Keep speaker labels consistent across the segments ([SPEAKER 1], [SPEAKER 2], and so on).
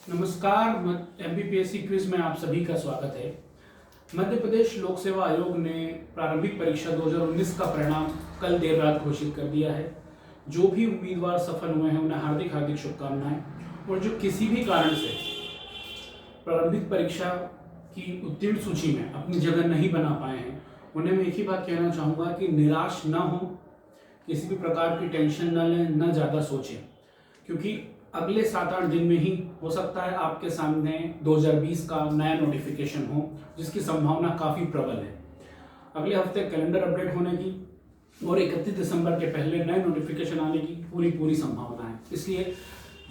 [SPEAKER 1] नमस्कार। MPPSC quiz में आप सभी का स्वागत है। मध्य प्रदेश लोक सेवा आयोग ने प्रारंभिक परीक्षा 2019 का परिणाम कल देर रात घोषित कर दिया है। जो भी उम्मीदवार सफल हुए हैं उन्हें हार्दिक हार्दिक शुभकामनाएं, और जो किसी भी कारण से प्रारंभिक परीक्षा की उत्तीर्ण सूची में अपनी जगह नहीं बना पाए हैं उन्हें मैं एक ही बात कहना चाहूँगा कि निराश न हो, किसी भी प्रकार की टेंशन न लें, न ज़्यादा सोचें, क्योंकि अगले 7-8 दिन में ही हो सकता है आपके सामने 2020 का नया नोटिफिकेशन हो, जिसकी संभावना काफ़ी प्रबल है। अगले हफ्ते कैलेंडर अपडेट होने की और 31 दिसंबर के पहले नए नोटिफिकेशन आने की पूरी संभावना है। इसलिए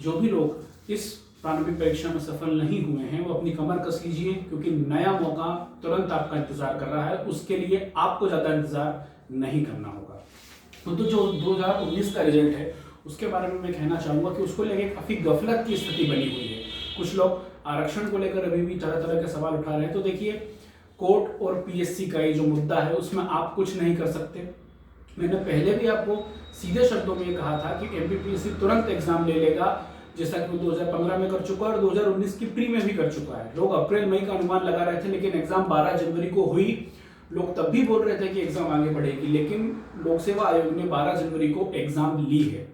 [SPEAKER 1] जो भी लोग इस प्रारंभिक परीक्षा में सफल नहीं हुए हैं वो अपनी कमर कस लीजिए, क्योंकि नया मौका तुरंत आपका इंतजार कर रहा है। उसके लिए आपको ज़्यादा इंतजार नहीं करना होगा। तो जो 2019 का रिजल्ट है उसके बारे में मैं कहना चाहूँगा कि उसको लेकर काफ़ी गफलत की स्थिति बनी हुई है। कुछ लोग आरक्षण को लेकर अभी भी तरह तरह के सवाल उठा रहे हैं। तो देखिए, कोर्ट और पीएससी का ये जो मुद्दा है उसमें आप कुछ नहीं कर सकते। मैंने पहले भी आपको सीधे शब्दों में ये कहा था कि एमपीपीएससी तुरंत एग्जाम ले लेगा, जैसा कि वो 2015 में कर चुका है और 2019 की प्री में भी कर चुका है। लोग अप्रैल मई का अनुमान लगा रहे थे, लेकिन एग्जाम 12 जनवरी को हुई। लोग तब भी बोल रहे थे कि एग्जाम आगे बढ़ेगी, लेकिन लोक सेवा आयोग ने 12 जनवरी को एग्जाम ली है।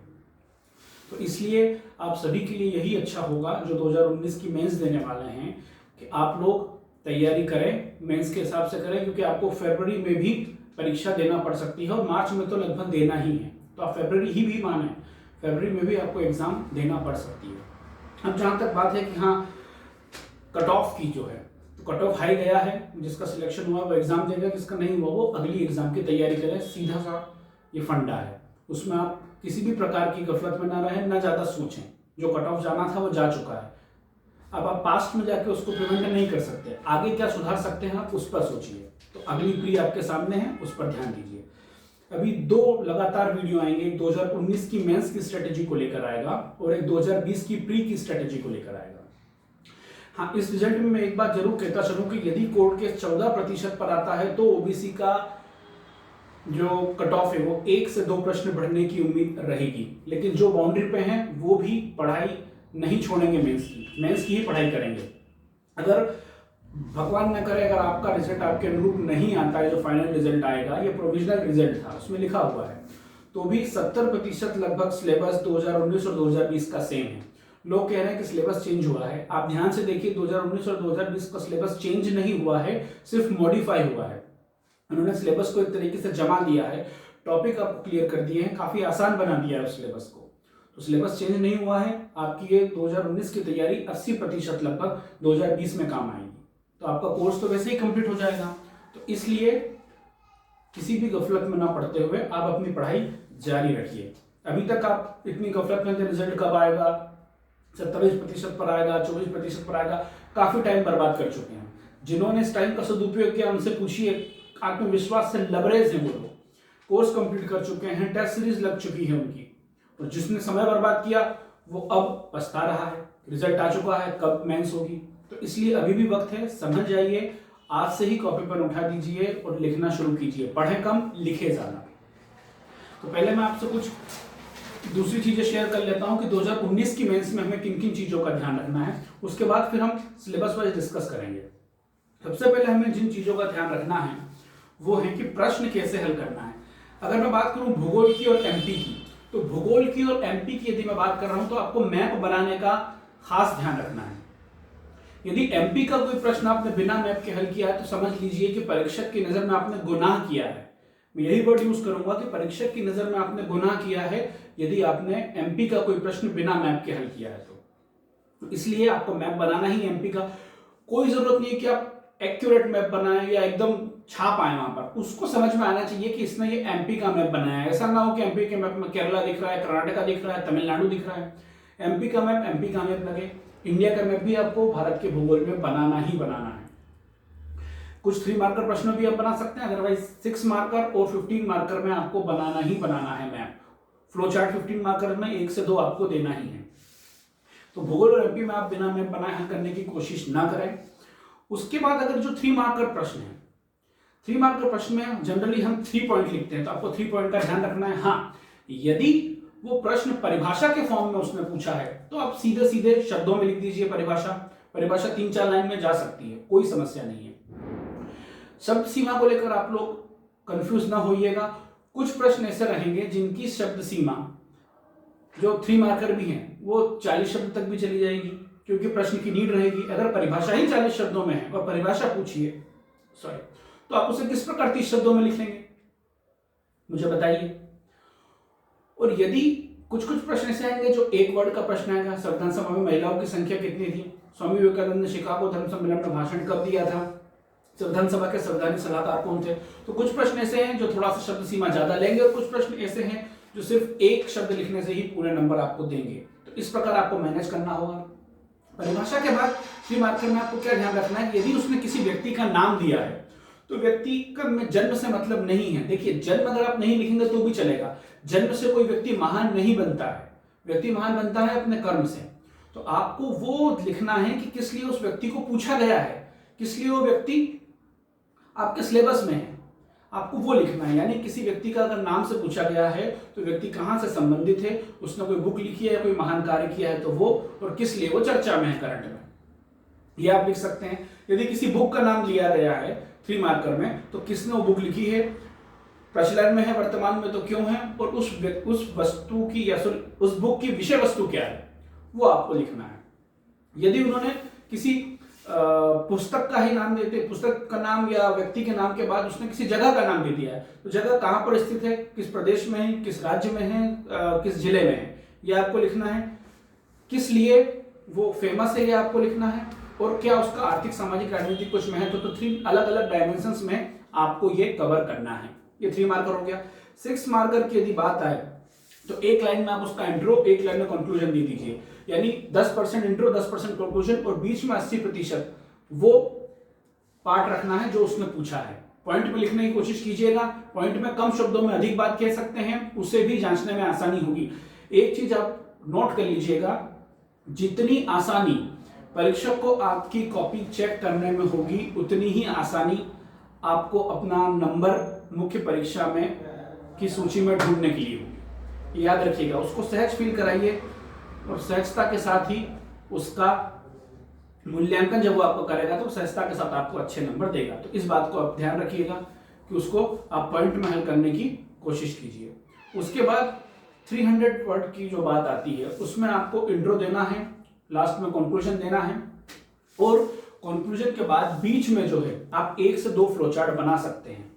[SPEAKER 1] तो इसलिए आप सभी के लिए यही अच्छा होगा जो 2019 की मेंस देने वाले हैं कि आप लोग तैयारी करें, मेंस के हिसाब से करें, क्योंकि आपको फरवरी में भी परीक्षा देना पड़ सकती है और मार्च में तो लगभग देना ही है। तो आप फरवरी ही भी माने, फरवरी में भी आपको एग्जाम देना पड़ सकती है। अब जहाँ तक बात है कि हाँ, कट ऑफ की जो है, तो कट ऑफ हाई गया है, जिसका सिलेक्शन हुआ वो एग्जाम देगा, जिसका नहीं हुआ वो अगली एग्जाम की तैयारी करें। सीधा सा ये फंडा है, उसमें आप किसी भी प्रकार की गफलत में ना रहें, ना ज़्यादा सोचें। जो कट ऑफ जाना था वो जा चुका है। अब आप पास्ट में जाके उसको प्रिवेंट नहीं कर सकते, आगे क्या सुधार सकते हैं आप उस पर सोचिए। तो अगली प्री आपके सामने है, उस पर ध्यान दीजिए। अभी 2 लगातार वीडियो आएंगे, एक 2019 की मेंस की स्ट्रेटेजी को लेकर आएगा और एक 2020 की प्री की स्ट्रेटेजी को लेकर आएगा। हाँ, इस रिजल्ट में मैं एक बात जरूर कहता चलूं कि यदि कोर्ट के 14% पर आता है तो ओबीसी का जो कट ऑफ है वो 1 से 2 प्रश्न बढ़ने की उम्मीद रहेगी। लेकिन जो बाउंड्री पे हैं वो भी पढ़ाई नहीं छोड़ेंगे, मेंस की ही पढ़ाई करेंगे। अगर भगवान न करे, अगर आपका रिजल्ट आपके अनुरूप नहीं आता है, जो फाइनल रिजल्ट आएगा, ये प्रोविजनल रिजल्ट था, उसमें लिखा हुआ है, तो भी 70% लगभग सिलेबस 2019 और 2020 का सेम है। लोग कह रहे हैं कि सिलेबस चेंज हुआ है। आप ध्यान से देखिए, 2019 और 2020 का सिलेबस चेंज नहीं हुआ है, सिर्फ मॉडिफाई हुआ है। उन्होंने सिलेबस को एक तरीके से जमा दिया है, टॉपिक आपको क्लियर कर दिए हैं, काफी आसान बना दिया है उस सिलेबस को। तो सिलेबस चेंज नहीं हुआ है। आपकी ये 2019 की तैयारी 80% लगभग 2020 में काम आएगी। तो आपका कोर्स तो वैसे ही कंप्लीट हो जाएगा। तो इसलिए किसी भी गफलत में ना पड़ते हुए आप अपनी पढ़ाई जारी रखिए। अभी तक आप इतनी गफलत में थे, रिजल्ट कब आएगा, 27% पर आएगा, 24% पर आएगा, काफी टाइम बर्बाद कर चुके हैं। जिन्होंने इस टाइम का सदुपयोग किया उनसे पूछिए, आत्मविश्वास से लबरेज हैं वो लोग, कोर्स कंप्लीट कर चुके हैं, टेस्ट सीरीज लग चुकी है उनकी। और जिसने समय बर्बाद किया वो अब पछता रहा है। रिजल्ट आ चुका है, कब मेंस होगी। तो इसलिए अभी भी वक्त है, समझ जाइए। आज से ही कॉपी पेन उठा दीजिए और लिखना शुरू कीजिए। पढ़ें कम, लिखे ज्यादा। तो पहले मैं आपसे कुछ दूसरी चीजें शेयर कर लेता हूं कि 2019 की मेंस में हमें किन किन चीजों का ध्यान रखना है। उसके बाद फिर हम सिलेबस वाइज डिस्कस करेंगे। सबसे पहले हमें जिन चीजों का ध्यान रखना है वो है कि प्रश्न कैसे हल करना है। अगर मैं बात करूं भूगोल की और एमपी की, तो भूगोल की और एमपी की यदि मैं बात कर रहा हूं तो आपको मैप बनाने का खास ध्यान रखना है। यदि एमपी का कोई प्रश्न आपने बिना मैप के हल किया है तो समझ लीजिए कि परीक्षक की नजर में आपने गुनाह किया है। मैं यही वर्ड यूज करूंगा कि परीक्षक की नजर में आपने गुनाह किया है यदि आपने एमपी का कोई प्रश्न बिना मैप के हल किया है। तो इसलिए आपको मैप बनाना ही एमपी का। कोई जरूरत नहीं है कि आप एक्यूरेट मैप बनाएं या एकदम छाप आए वहां पर। उसको समझ में आना चाहिए कि इसने ये एमपी का मैप बनाया है। ऐसा ना हो कि एमपी के मैप में केरला दिख रहा है, कर्नाटका दिख रहा है, तमिलनाडु दिख रहा है। एमपी का मैप एमपी का मैप लगे। इंडिया का मैप भी आपको भारत के भूगोल में बनाना ही बनाना है। कुछ 3 मार्कर प्रश्न भी आप बना सकते हैं, अदरवाइज 6 मार्कर और 15 मार्कर में आपको बनाना ही बनाना है मैप। फ्लो चार्ट 15 मार्कर में 1 से 2 आपको देना ही है। तो भूगोल और एमपी में आप बिना मैप बनाए हल करने की कोशिश ना करें। उसके बाद अगर जो 3 मार्कर प्रश्न है, 3 मार्कर प्रश्न में जनरली हम 3 पॉइंट लिखते हैं, तो आपको 3 पॉइंट का ध्यान रखना है। हाँ, यदि वो प्रश्न परिभाषा के फॉर्म में उसने पूछा है तो आप सीधे सीधे शब्दों में लिख दीजिए परिभाषा। परिभाषा 3-4 लाइन में जा सकती है, कोई समस्या नहीं है। शब्द सीमा को लेकर आप लोग कंफ्यूज ना होइएगा। कुछ प्रश्न ऐसे रहेंगे जिनकी शब्द सीमा जो 3 मार्कर भी हैं वो 40 शब्द तक भी चली जाएगी, क्योंकि प्रश्न की नीड रहेगी। अगर परिभाषा ही 40 शब्दों में है और परिभाषा पूछिए तो आप उसे किस प्रकार 30 शब्दों में लिख लेंगे, मुझे बताइए। और यदि कुछ प्रश्न ऐसे आएंगे जो एक वर्ड का प्रश्न आएगा, संविधान सभा में महिलाओं की संख्या कितनी थी, स्वामी विवेकानंद ने शिकागो धर्म सम्मेलन में भाषण कब दिया था, संविधान सभा के संवैधानिक सलाहकार कौन थे। तो कुछ प्रश्न ऐसे हैं जो थोड़ा सा शब्द सीमा ज्यादा लेंगे और कुछ प्रश्न ऐसे हैं जो सिर्फ एक शब्द लिखने से ही पूरे नंबर आपको देंगे। तो इस प्रकार आपको मैनेज करना होगा। परिभाषा के बाद 3 मार्कर में आपको क्या ध्यान रखना है, यदि उसने किसी व्यक्ति का नाम दिया है तो व्यक्ति का में जन्म से मतलब नहीं है। देखिए, जन्म अगर आप नहीं लिखेंगे तो भी चलेगा, जन्म से कोई व्यक्ति महान नहीं बनता है। व्यक्ति महान बनता है अपने कर्म से। तो आपको वो लिखना है कि किस लिए उस व्यक्ति को पूछा गया है, किस लिए वो व्यक्ति आपके सिलेबस में है, आपको वो लिखना है। यानी किसी व्यक्ति का अगर नाम से पूछा गया है तो व्यक्ति कहां से संबंधित है, उसने कोई बुक लिखी है, कोई महान कार्य किया है तो वो, और किस लिए वो चर्चा में है करंट में, ये आप लिख सकते हैं। यदि किसी बुक का नाम लिया गया है 3 मार्कर में तो किसने वो बुक लिखी है, प्रचलन में है, वर्तमान में तो क्यों है, और उस वस्तु की या उस बुक की विषय वस्तु क्या है, वो आपको लिखना है। यदि उन्होंने किसी पुस्तक का ही नाम देते, पुस्तक का नाम या व्यक्ति के नाम के बाद उसने किसी जगह का नाम दे दिया है तो जगह कहां पर स्थित है, किस प्रदेश में है, किस राज्य में है, किस जिले में है, ये आपको लिखना है। किस लिए वो फेमस है ये आपको लिखना है, और क्या उसका आर्थिक सामाजिक राजनीतिक कुछ महत्व। तो 3 अलग अलग डायमेंशंस में आपको ये कवर करना है। ये 3 मार्कर हो गया। 6 मार्कर की यदि बात आए तो एक लाइन में आप उसका इंट्रो, एक लाइन में कंक्लूजन दे दीजिए। यानी 10% इंट्रो, 10% कंक्लूजन, और बीच में 80% वो पार्ट रखना है जो उसने पूछा है। पॉइंट में लिखने की कोशिश कीजिएगा। पॉइंट में कम शब्दों में अधिक बात कह सकते हैं, उससे भी जांचने में आसानी होगी। एक चीज आप नोट कर लीजिएगा, जितनी आसानी परीक्षक को आपकी कॉपी चेक करने में होगी उतनी ही आसानी आपको अपना नंबर मुख्य परीक्षा में की सूची में ढूंढने के लिए होगी। याद रखिएगा, उसको सहज फील कराइए और सहजता के साथ ही उसका मूल्यांकन जब वो आपको करेगा तो सहजता के साथ आपको अच्छे नंबर देगा। तो इस बात को आप ध्यान रखिएगा कि उसको आप पॉइंट में हल करने की कोशिश कीजिए। उसके बाद 300 वर्ड की जो बात आती है उसमें आपको इंट्रो देना है, लास्ट में कंक्लूजन देना है, और कंक्लूजन के बाद बीच में जो है आप 1 से 2 फ्लोचार्ट बना सकते हैं,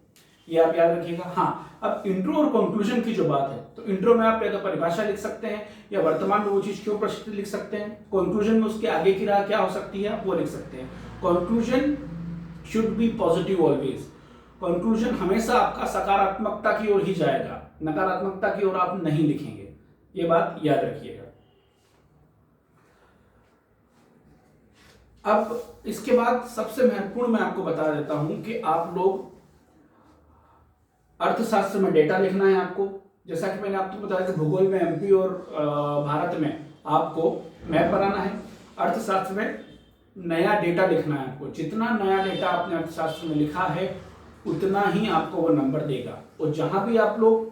[SPEAKER 1] ये आप याद रखिएगा। हाँ, अब इंट्रो और कंक्लूजन की जो बात है तो इंट्रो में आप या तो परिभाषा लिख सकते हैं या वर्तमान में वो चीज क्यों प्रस्तुत लिख सकते हैं। कंक्लूजन में उसके आगे की राह क्या हो सकती है वो लिख सकते हैं। Conclusion should be positive always. Conclusion हमेशा आपका सकारात्मकता की ओर ही जाएगा, नकारात्मकता की ओर आप नहीं लिखेंगे, ये बात याद रखिएगा। अब इसके बाद सबसे महत्वपूर्ण मैं आपको बता देता हूं कि आप लोग अर्थशास्त्र में डेटा लिखना है आपको। जैसा कि मैंने आपको बताया कि भूगोल में एमपी और भारत में आपको मैप बनाना है, अर्थशास्त्र में नया डेटा लिखना है आपको। जितना नया डेटा आपने अर्थशास्त्र में लिखा है उतना ही आपको वो नंबर देगा। और जहां भी आप लोग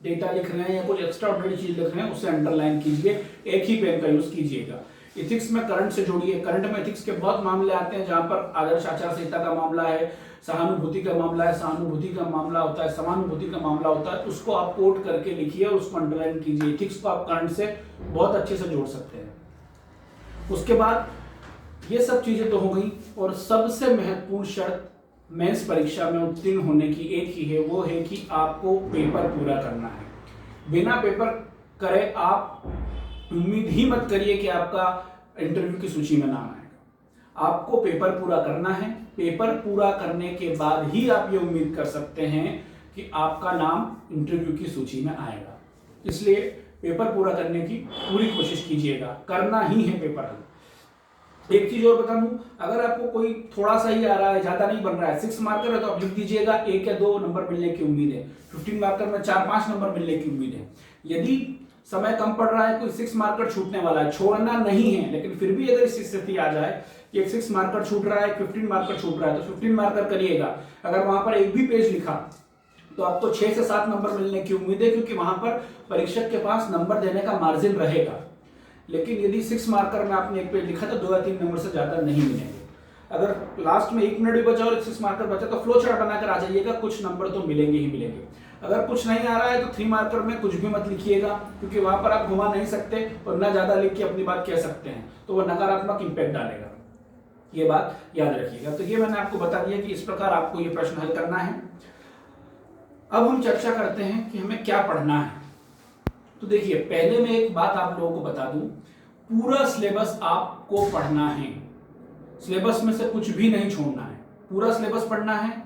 [SPEAKER 1] डेटा लिख रहे हैं या कुछ एक्स्ट्रा ऑर्डिनरी चीज लिख रहे हैं उसे अंडरलाइन कीजिए, एक ही पेन का यूज कीजिएगा। इथिक्स में करंट से जोड़िए। करंट में इथिक्स के बहुत मामले आते हैं जहां पर आदर्श आचार संहिता का मामला है, सहानुभूति का मामला है, सहानुभूति का मामला होता है, समानुभूति का मामला होता है, उसको आप कोट करके लिखिए और उसको अंडरलाइन कीजिए। इथिक्स को आप करंट से बहुत अच्छे से जोड़ सकते हैं। उसके बाद ये सब चीजें तो हो गई, और सबसे महत्वपूर्ण शर्त मेंस परीक्षा में उत्तीर्ण होने की एक ही है, वो है कि आपको पेपर पूरा करना है। बिना पेपर करे आप उम्मीद ही मत करिए कि आपका इंटरव्यू की सूची में नाम आएगा। आपको पेपर पूरा करना है। पेपर पूरा करने के बाद ही आप ये उम्मीद कर सकते हैं कि आपका नाम इंटरव्यू की सूची में आएगा। इसलिए पेपर पूरा करने की पूरी कोशिश कीजिएगा, करना ही है पेपर। एक चीज और बता दूं, अगर आपको कोई थोड़ा सा ही आ रहा है, ज्यादा नहीं बन रहा है, 6 मार्कर है तो आप लिख दीजिएगा 1 या 2 नंबर मिलने की उम्मीद है। 15 मार्कर में 4-5 नंबर मिलने की उम्मीद है। यदि समय कम पड़ रहा है, कोई 6 मार्कर छूटने वाला है, छोड़ना नहीं है, लेकिन फिर भी अगर इस स्थिति आ जाए कि 6 मार्कर छूट रहा है, 15 मार्कर छूट रहा है, तो 15 मार्कर करिएगा। अगर वहां पर एक भी पेज लिखा तो आपको 6 से 7 नंबर मिलने की उम्मीद है, क्योंकि वहां पर परीक्षक के पास नंबर देने का मार्जिन रहेगा। लेकिन यदि 6 मार्कर में आपने एक पेज लिखा तो 2 या 3 नंबर से ज्यादा नहीं मिलेंगे। अगर लास्ट में 1 मिनट भी बचा और 6 मार्कर बचा तो फ्लो चार्ट बनाकर आ जाइएगा, कुछ नंबर तो मिलेंगे ही मिलेंगे। अगर कुछ नहीं आ रहा है तो 3 मार्कर में कुछ भी मत लिखिएगा, क्योंकि वहां पर आप घुमा नहीं सकते और ना ज्यादा लिख के अपनी बात कह सकते हैं, तो वह नकारात्मक इंपैक्ट डालेगा। ये बात याद रखिएगा। तो ये मैंने आपको बता दिया कि इस प्रकार आपको ये प्रश्न हल करना है। अब हम चर्चा करते हैं कि हमें क्या पढ़ना है। तो देखिए, पहले मैं एक बात आप लोगों को बता दूं, पूरा सिलेबस आपको पढ़ना है, सिलेबस में से कुछ भी नहीं छोड़ना है, पूरा सिलेबस पढ़ना है।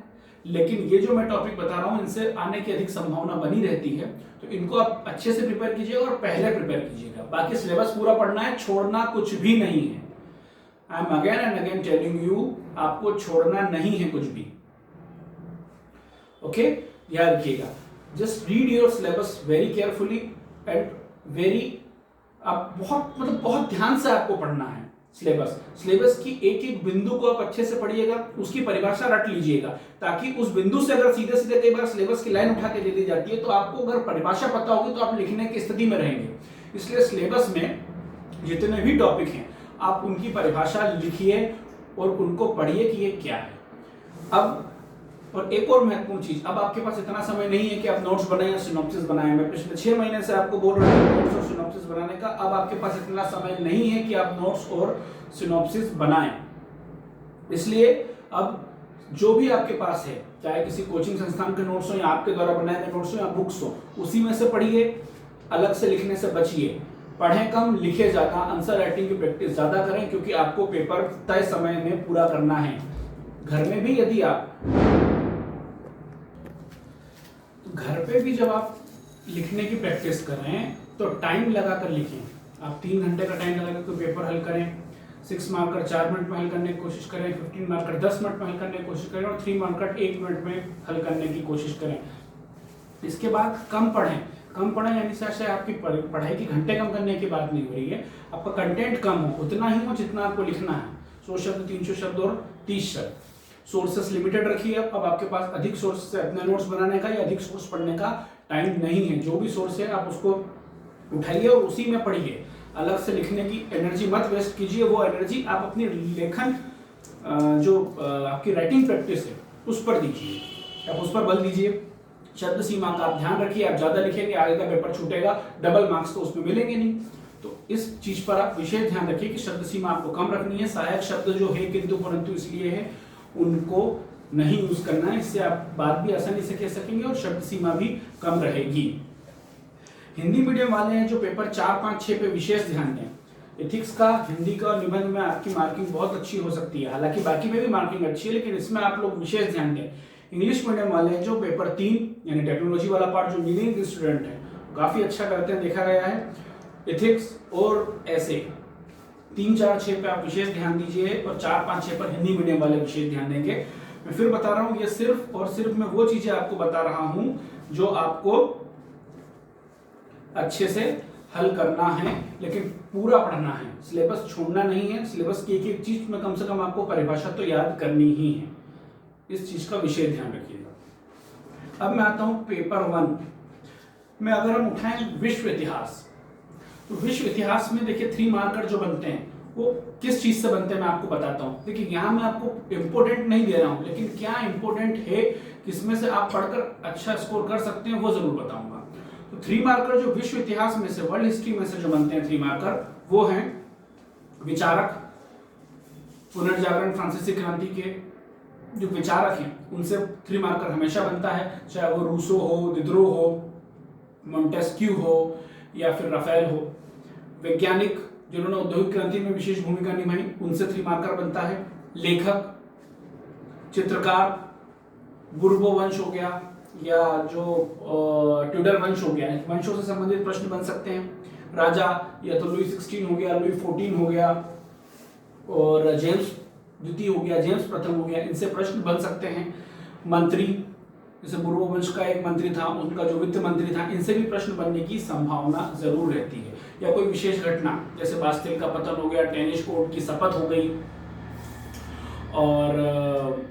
[SPEAKER 1] लेकिन ये जो मैं टॉपिक बता रहा हूं इनसे आने की अधिक संभावना बनी रहती है, तो इनको आप अच्छे से प्रिपेयर कीजिएगा और पहले प्रिपेयर कीजिएगा। बाकी सिलेबस पूरा पढ़ना है, छोड़ना कुछ भी नहीं है। I am again and again telling you, आपको छोड़ना नहीं है कुछ भी। ओके, याद रखिएगा। Just read your syllabus very carefully and very, आप बहुत ध्यान से आपको पढ़ना है सिलेबस की एक एक बिंदु को आप अच्छे से पढ़िएगा, उसकी परिभाषा रट लीजिएगा, ताकि उस बिंदु से अगर सीधे सीधे कई बार सिलेबस की लाइन उठा के दे दी जाती है, तो आपको अगर परिभाषा पता होगी तो आप लिखने की स्थिति में रहेंगे। इसलिए सिलेबस में जितने भी टॉपिक हैं आप उनकी परिभाषा लिखिए और उनको पढ़िए कि ये क्या है। अब और एक और महत्वपूर्ण चीज, अब आपके पास इतना समय नहीं है कि आप नोट्स बनाएं या सिनॉप्सिस बनाएं। मैं पिछले 6 महीने से आपको बोल रहा हूं नोट्स और सिनॉप्सिस बनाने का। अब आपके पास इतना समय नहीं है कि आप नोट्स और सिनॉप्सिस बनाएं। इसलिए अब जो भी आपके पास है, चाहे किसी कोचिंग संस्थान के नोट्स हो या आपके द्वारा बनाए गए नोट्स हो या बुक्स हो, उसी में से पढ़िए, अलग से लिखने से बचिए। पढ़ें कम, लिखे ज्यादा, आंसर राइटिंग की प्रैक्टिस ज्यादा करें, क्योंकि आपको पेपर तय समय में पूरा करना है। घर में भी यदि आप घर पे भी जब आप लिखने की प्रैक्टिस करें तो टाइम लगाकर लिखें। आप 3 घंटे का टाइम लगाकर कोई पेपर हल करें, 6 मार्कर 4 मिनट में हल करने की कोशिश करें, 15 मार्कर 10 मिनट में हल करने की कोशिश करें और 3 मार्कर 1 मिनट में हल करने की कोशिश करें। इसके बाद कम पढ़ें यानी से आपकी पढ़ाई की घंटे कम करने की बात नहीं हो रही है, आपका कंटेंट कम हो, उतना ही हो जितना आपको लिखना है। 100 शब्द, 300 शब्द और 30 शब्द। सोर्सेस लिमिटेड रखिए। अब आपके पास अधिक सोर्स से अपने नोट्स बनाने का या अधिक सोर्स पढ़ने का टाइम नहीं है। जो भी सोर्स है आप उसको उठाइए और उसी में पढ़िए। अलग से लिखने की एनर्जी मत वेस्ट कीजिए, वो एनर्जी आप अपनी लेखन जो आपकी राइटिंग प्रैक्टिस है उस पर दीजिए, आप उस पर बल दीजिए। शब्द सीमा का आप ध्यान रखिए, आप ज्यादा लिखेंगे आगे का पेपर छूटेगा, डबल मार्क्स तो उसमें मिलेंगे नहीं। तो इस चीज पर आप विशेष ध्यान रखिए कि शब्द सीमा आपको कम रखनी है। सहायक शब्द जो है किंतु परंतु इसलिए है, उनको नहीं यूज करना है। इससे आप बात भी आसानी से कह सकेंगे और शब्द सीमा भी कम रहेगी। हिंदी मीडियम वाले हैं जो पेपर 4, 5, 6 पे विशेष ध्यान दें। एथिक्स का, हिंदी का, निबंध में आपकी मार्किंग बहुत अच्छी हो सकती है, हालांकि बाकी में भी मार्किंग अच्छी है, लेकिन इसमें आप लोग विशेष ध्यान दें। इंग्लिश मीडियम वाले हैं जो पेपर 3 यानी टेक्नोलॉजी वाला पार्ट, जो इंजीनियरिंग के स्टूडेंट है काफी अच्छा करते हैं, देखा गया है। एथिक्स और ऐसे 3, 4, 6 पे आप विशेष ध्यान दीजिए और 4, 5, 6 पर हिंदी मीडियम वाले विशेष ध्यान देंगे। मैं फिर बता रहा हूं, ये सिर्फ और सिर्फ मैं वो चीजें आपको बता रहा हूं जो आपको अच्छे से हल करना है, लेकिन पूरा पढ़ना है, सिलेबस छोड़ना नहीं है। सिलेबस की एक चीज में कम से कम आपको परिभाषा तो याद करनी ही है, इस चीज का विशेष ध्यान रखिएगा। अब मैं आता हूं पेपर 1 में। अगर हम उठाएं विश्व इतिहास, तो विश्व इतिहास में देखिए 3 मार्कर जो बनते हैं वो किस चीज से बनते हैं मैं आपको बताता हूं। देखिए यहां मैं आपको इंपोर्टेंट नहीं दे रहा हूं, लेकिन क्या इंपोर्टेंट है, किसमें से आप पढ़कर अच्छा स्कोर कर सकते हैं, वो जरूर बताऊंगा। तो 3 मार्कर जो विश्व इतिहास में से, वर्ल्ड हिस्ट्री में से जो बनते हैं 3 मार्कर, वो हैं विचारक, पुनर्जागरण फ्रांसीसी क्रांति के जो विचारक हैं उनसे 3 मार्कर हमेशा बनता है, चाहे वो रूसो हो, दिदरो हो, मोंटेस्क्यू हो या फिर राफेल हो। वैज्ञानिक जिन्होंने औद्योगिक क्रांति में विशेष भूमिका निभाई, उनसे 3 मार्कर बनता है। लेखक, चित्रकार, बुर्बो वंश हो गया या जो ट्यूडर वंश हो गया, वंशों से संबंधित प्रश्न बन सकते हैं। राजा या तो लुई 16 हो गया, लुई 14 हो गया और जेम्स द्वितीय हो गया, जेम्स प्रथम हो गया, इनसे प्रश्न बन सकते हैं। मंत्री, जैसे बुर्बो वंश का एक मंत्री था, उनका जो वित्त मंत्री था, इनसे भी प्रश्न बनने की संभावना जरूर रहती है। या कोई विशेष घटना जैसे बास्तिल का पतन हो गया, टेनिस कोर्ट की शपथ हो गई और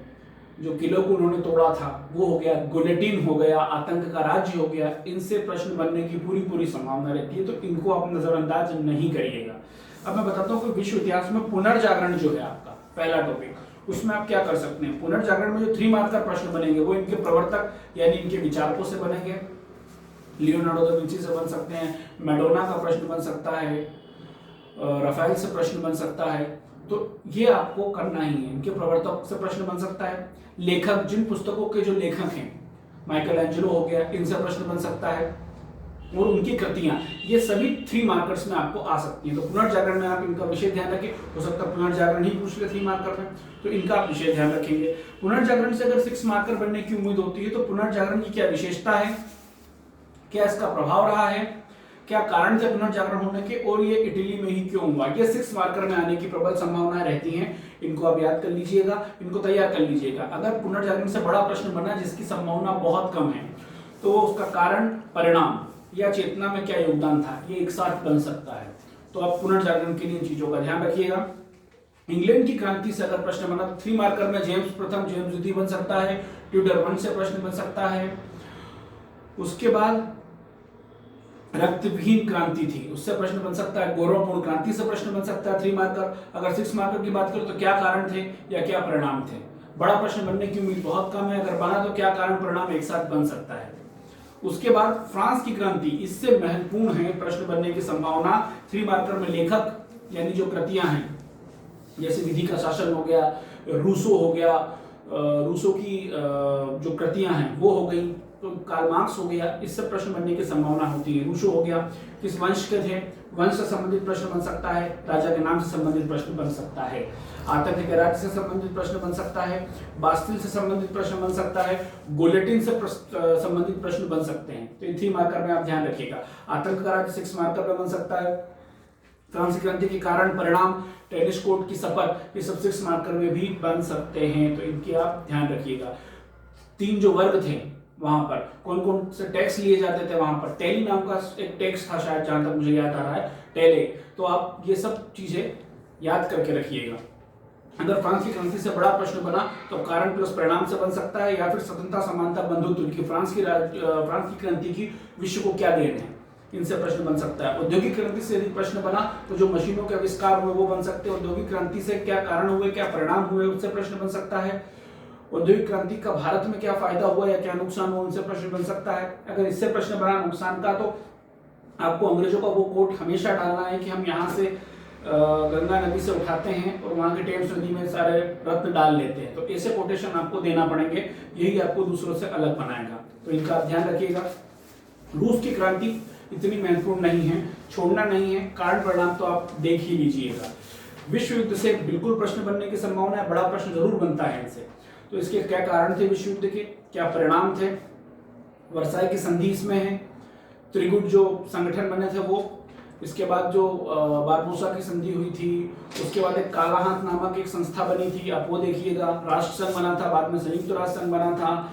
[SPEAKER 1] जो किलों को उन्होंने तोड़ा था वो हो गया, गुलेटिन हो गया, आतंक का राज्य हो गया, इनसे प्रश्न बनने की पूरी पूरी संभावना रहती है, तो इनको आप नजरअंदाज नहीं करिएगा। अब मैं बताता हूँ कि विश्व इतिहास में पुनर्जागरण जो है आपका पहला टॉपिक, उसमें आप क्या कर सकते हैं। पुनर्जागरण में जो 3 मार्कर प्रश्न बनेंगे वो इनके प्रवर्तक यानी इनके विचारकों से बनेंगे। लियोनार्डो दा विंची से बन सकते हैं, मैडोना का प्रश्न बन सकता है, राफेल से प्रश्न बन सकता है, तो ये आपको करना ही है। इनके प्रवर्तक से प्रश्न बन सकता है, लेखक जिन पुस्तकों के जो लेखक हैं, माइकल एंजेलो हो गया, इनसे प्रश्न बन सकता है, और उनकी कृतियां, ये सभी 3 मार्कर्स में आपको आ सकती हैं। तो पुनर्जागरण में आप इनका विषय ध्यान रखें, हो सकता है पुनर्जागरण ही पूछ ले 3 मार्कर में, तो इनका आप विषय ध्यान रखेंगे। पुनर्जागरण से अगर 6 मार्कर बनने की उम्मीद होती है तो पुनर्जागरण की क्या विशेषता है, क्या इसका प्रभाव रहा है, क्या कारण थे पुनर्जागरण होने के, और ये इटली में ही क्यों हुआ, ये 6 मार्कर में आने की प्रबल संभावनाएं रहती हैं। इनको आप याद कर लीजिएगा, इनको तैयार कर लीजिएगा। अगर पुनर्जागरण से बड़ा प्रश्न बना जिसकी संभावना बहुत कम है, तो उसका कारण, परिणाम या चेतना में क्या योगदान था, ये एक साथ बन सकता है। तो आप पुनर्जागरण के लिए इन चीजों का ध्यान रखिएगा। इंग्लैंड की क्रांति से अगर प्रश्न बना 3 मार्कर में जेम्स प्रथम, जेम्स द्वितीय बन सकता है, ट्यूडर वंश से प्रश्न बन सकता है। उसके बाद रक्तविहीन क्रांति थी, उससे प्रश्न बन सकता है। गौरवपूर्ण क्रांति से प्रश्न बन सकता है 3 मार्कर। अगर 6 मार्कर की बात करें तो क्या कारण थे या क्या परिणाम थे। बड़ा प्रश्न बनने की उम्मीद बहुत कम है, अगर बना तो क्या कारण परिणाम एक साथ बन सकता है। उसके बाद फ्रांस की क्रांति, इससे महत्वपूर्ण है प्रश्न बनने की संभावना 3 मार्कर में। लेखक यानी जो कृतियां हैं, जैसे विधि का शासन हो गया, रूसो हो गया, रूसो की जो कृतियां हैं वो हो गई, तो कार्ल मार्क्स हो गया, इससे प्रश्न बनने की संभावना होती है। रूसो हो गया, किस वंश के थे, वंश से संबंधित प्रश्न बन सकता है, राजा के नाम से संबंधित प्रश्न बन सकता है, आतंक के राज्य से संबंधित प्रश्न बन सकता है, बास्तिल से संबंधित प्रश्न बन सकता है, गुलेटिन से संबंधित प्रश्न बन सकते हैं। तो इन 3 मार्कर में आप ध्यान रखिएगा। आतंक का राज्य 6 मार्कर में बन सकता है, फ्रांस की क्रांति के कारण, परिणाम, टेनिस कोर्ट की शपथ, ये सब 6 मार्कर में भी बन सकते हैं, तो इनकी आप ध्यान रखिएगा। 3 जो वर्ग थे वहां पर कौन कौन से टैक्स लिए जाते थे, वहां पर टेली नाम का एक टैक्स था शायद, जहां तक मुझे याद आ रहा है, टेले। तो आप ये सब चीजें याद करके रखिएगा। अगर फ्रांस की क्रांति से बड़ा प्रश्न बना तो कारण प्लस परिणाम से बन सकता है, या फिर स्वतंत्रता, समानता, बंधुत्व की फ्रांस की क्रांति की विश्व को क्या देन है, इनसे प्रश्न बन सकता है। औद्योगिक क्रांति से यदि प्रश्न बना तो जो मशीनों के आविष्कार हुए वो बन सकते हैं। औद्योगिक क्रांति से क्या कारण हुए, क्या परिणाम हुए, उससे प्रश्न बन सकता है। औद्योगिक क्रांति का भारत में क्या फायदा हुआ या क्या नुकसान हुआ, उनसे प्रश्न बन सकता है। अगर इससे प्रश्न बना नुकसान का, तो आपको अंग्रेजों का वो कोट हमेशा डालना है कि हम यहाँ से गंगा नदी से उठाते हैं और वहां के टेम्स नदी में सारे रत्न डाल लेते हैं, तो ऐसे कोटेशन आपको देना पड़ेंगे, यही आपको दूसरों से अलग बनाएगा। तो इनका आप ध्यान रखिएगा। रूस की क्रांति इतनी महत्वपूर्ण नहीं है, छोड़ना नहीं है, कारण परिणाम तो आप देख ही लीजिएगा। विश्व युद्ध से बिल्कुल प्रश्न बनने की संभावना है, बड़ा प्रश्न जरूर बनता है इनसे। तो इसके क्या कारण थे विश्व युद्ध के, क्या परिणाम थे, वर्साई की संधि इसमें है, त्रिगुट जो संगठन बने थे वो, इसके बाद जो बारबोसा की संधि हुई थी, उसके बाद एक काला हाथ नामक एक संस्था बनी थी, आप वो देखिएगा। राष्ट्र संघ बना था, बाद में संयुक्त राष्ट्र संघ बना था।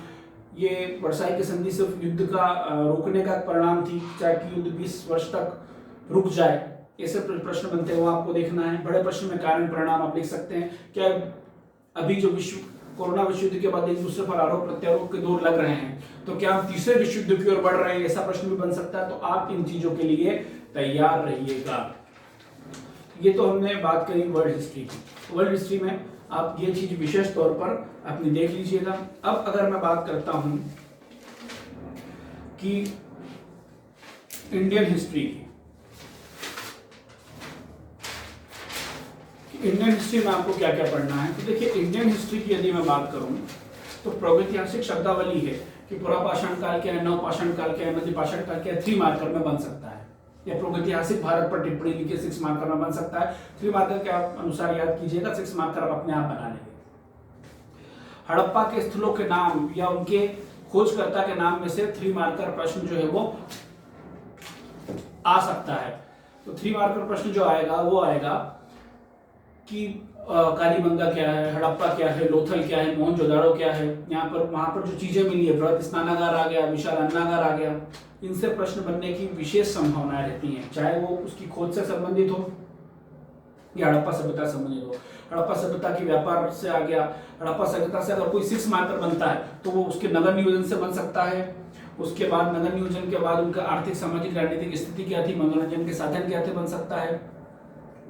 [SPEAKER 1] ये वर्साई की संधि सिर्फ युद्ध का रोकने का परिणाम थी, चाहे कि युद्ध 20 वर्ष तक रुक जाए, ऐसे प्रश्न बनते हैं वो आपको देखना है। बड़े प्रश्न में कारण परिणाम आप लिख सकते हैं। क्या अभी जो कोरोना विश्व युद्ध के बाद एक दूसरे पर आरोप प्रत्यारोप के दौर लग रहे हैं, तो क्या हम तीसरे विश्व युद्ध की ओर बढ़ रहे हैं, ऐसा प्रश्न भी बन सकता है। तो आप इन चीजों के लिए तैयार रहिएगा। ये तो हमने बात करी वर्ल्ड हिस्ट्री की। वर्ल्ड हिस्ट्री में आप ये चीज विशेष तौर पर अपनी देख लीजिएगा। अब अगर मैं बात करता हूं कि इंडियन हिस्ट्री की, इंडियन हिस्ट्री में आपको क्या क्या पढ़ना है, तो देखिए इंडियन हिस्ट्री की यदि मैं बात करूं तो प्रागैतिहासिक शब्दावली है कि पुरापाषाण काल क्या है, नवपाषाण काल क्या है, मध्यपाषाण काल क्या है, 3 मार्कर में बन सकता है। या प्रागैतिहासिक भारत पर टिप्पणी लिखिए, 6 मार्कर में बन सकता है। 3 मार्कर के आप अनुसार याद कीजिएगा, 6 मार्कर आप अपने आप बना लेंगे। हड़प्पा के स्थलों के नाम या उनके खोजकर्ता के नाम में से 3 मार्कर प्रश्न जो है वो आ सकता है। तो 3 मार्कर प्रश्न जो आएगा वो आएगा कि कालीबंगा क्या है, हड़प्पा क्या है, लोथल क्या है, मोहनजोदाड़ो क्या है, यहाँ पर वहां पर जो चीजें मिली है, बृहत स्नानागार आ गया, विशाल अन्नागार आ गया, इनसे प्रश्न बनने की विशेष संभावनाएं रहती हैं, चाहे वो उसकी खोज से संबंधित हो ये हड़प्पा सभ्यता से संबंधित हो। हड़प्पा सभ्यता की व्यापार से आ गया। हड़प्पा सभ्यता से अगर कोई 6 मार्कर बनता है तो वो उसके नगर नियोजन से बन सकता है। उसके बाद नगर नियोजन के बाद उनका आर्थिक सामाजिक राजनीतिक स्थिति क्या थी, मनोरंजन के साधन क्या थे, बन सकता है।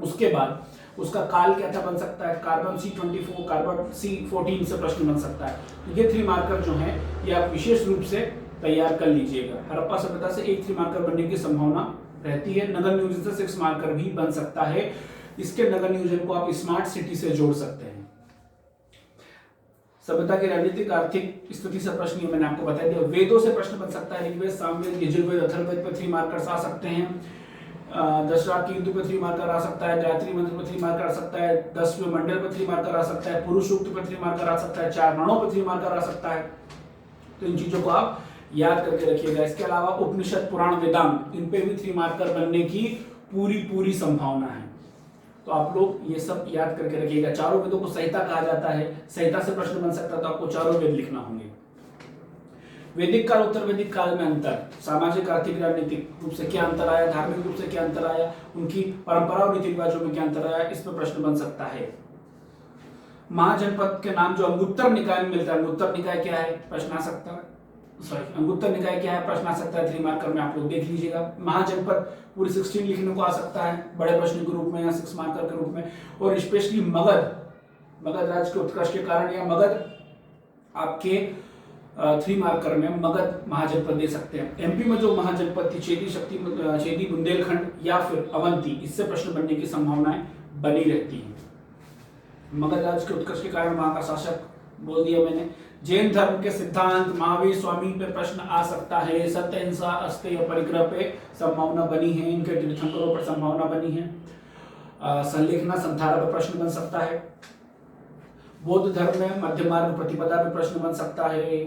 [SPEAKER 1] उसके बाद उसका काल क्या था, बन सकता है। कार्बन C24, कार्बन C14 से प्रश्न बन सकता है। तो ये 3 मार्कर जो हैं ये आप विशेष रूप से तैयार कर लीजिएगा। हड़प्पा सभ्यता से एक 3 मार्कर बनने की संभावना रहती है। नगर नियोजन से 6 मार्कर भी बन सकता है। इसके नगर नियोजन को आप स्मार्ट सिटी से जोड़ सकते हैं। सभ्यता की राजनीतिक आर्थिक स्थिति से प्रश्न मैंने आपको बता दिया। वेदों से प्रश्न बन सकता है। ऋग्वेद, सामवेद, यजुर्वेद, अथर्ववेद पर 3 मार्कर्स आ सकते हैं। दशराग की युद्ध पर 3 मार्कर आ सकता है। गायत्री मंत्र पर 3 मार्कर आ सकता है। 10वें मंडल पर 3 मार्कर आ सकता है। पुरुष सूक्त पर 3 मार्कर आ सकता है। 4 रणों पर 3 मार्कर आ सकता है। तो इन चीजों को आप याद करके रखिएगा। इसके अलावा उपनिषद, पुराण, वेदांत, इन पे भी 3 मार्कर बनने की पूरी संभावना है। तो आप लोग ये सब याद करके रखिएगा। चारों वेदों को संहिता कहा जाता है। संहिता से प्रश्न बन सकता है तो आपको चारों वेद लिखना होंगे। वैदिक काल, उत्तर वैदिक काल में अंतर, सामाजिक, आर्थिक, राजनीतिक रूप से क्या अंतर आया, धार्मिक रूप से क्या अंतर आया, उनकी परंपरा और रीति रिवाजों में क्या अंतर आया, इस पर प्रश्न बन सकता है। महाजनपद के नाम जो अंगुत्तर निकाय में मिलता है, अंगुत्तर निकाय क्या है, प्रश्न आ सकता है। अंगुत्तर निकाय क्या है, प्रश्न आ सकता है। 3 मार्कर में आप लोग देख लीजिएगा। महाजनपद पूरी 16 लिखने को आ सकता है, बड़े प्रश्न के रूप में या 6 मार्कर के रूप में। और स्पेशली मगध राज्य के उत्कर्ष के कारण, या मगध आपके 3 मार्कर में मगध महाजनपद दे सकते हैं। एमपी में जो महाजनपद थी, छेदी, बुंदेलखंड या फिर अवंती, इससे प्रश्न बनने की संभावनाएं बनी रहती हैं। मगध राज्य के उत्कर्ष के कारण वहां का शासक बोल दिया मैंने। जैन धर्म के सिद्धांत, महावीर स्वामी पे प्रश्न आ सकता है। सत्य, अहिंसा, अस्तेय परिग्रह पे संभावना बनी है। इनके तीर्थंकरों पर संभावना बनी है। संलेखना, संधारा पर प्रश्न बन सकता है। बौद्ध धर्म में मध्य मार्ग प्रतिपदा पे प्रश्न बन सकता है।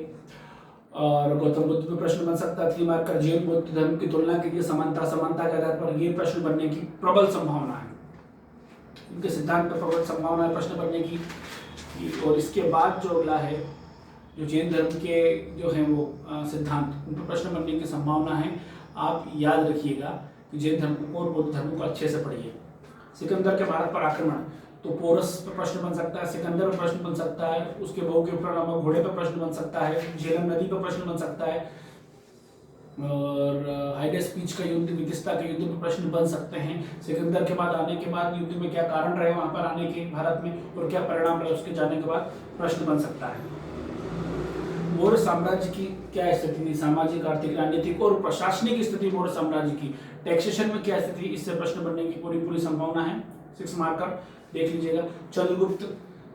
[SPEAKER 1] और गौतम बुद्ध पे प्रश्न बन सकता है। 3 मार्कर। जैन बौद्ध धर्म की तुलना कीजिए, समानता के आधार पर ये प्रश्न बनने की प्रबल संभावना है। इनके सिद्धांत पर प्रबल संभावना है प्रश्न बनने की। और इसके बाद जो अगला है, जो जैन धर्म के जो है वो सिद्धांत, उन पर प्रश्न बनने की संभावना है। आप याद रखिएगा कि जैन धर्म को और बौद्ध धर्म को अच्छे से पढ़िए। सिकंदर के भारत पर आक्रमण, तो पोरस पर प्रश्न बन सकता है। सिकंदर पर प्रश्न बन सकता है। उसके बहु के ऊपर नामक घोड़े पर प्रश्न बन सकता है। झेलम नदी पर प्रश्न बन सकता है। और हाइडेस्पीच का युद्ध, विदिस्ता के युद्ध पर प्रश्न बन सकते हैं। सिकंदर के बाद आने के बाद युद्ध में क्या कारण रहे वहां पर आने के भारत में, और क्या परिणाम रहे उसके जाने के बाद, प्रश्न बन सकता है। मौर्य साम्राज्य की क्या स्थिति थी, सामाजिक, आर्थिक, राजनीतिक और प्रशासनिक स्थिति मौर्य साम्राज्य की। टैक्सेशन में क्या स्थिति, इससे प्रश्न बनने की पूरी संभावना है। 6 मार्कर देख लीजिएगा। चंद्रगुप्त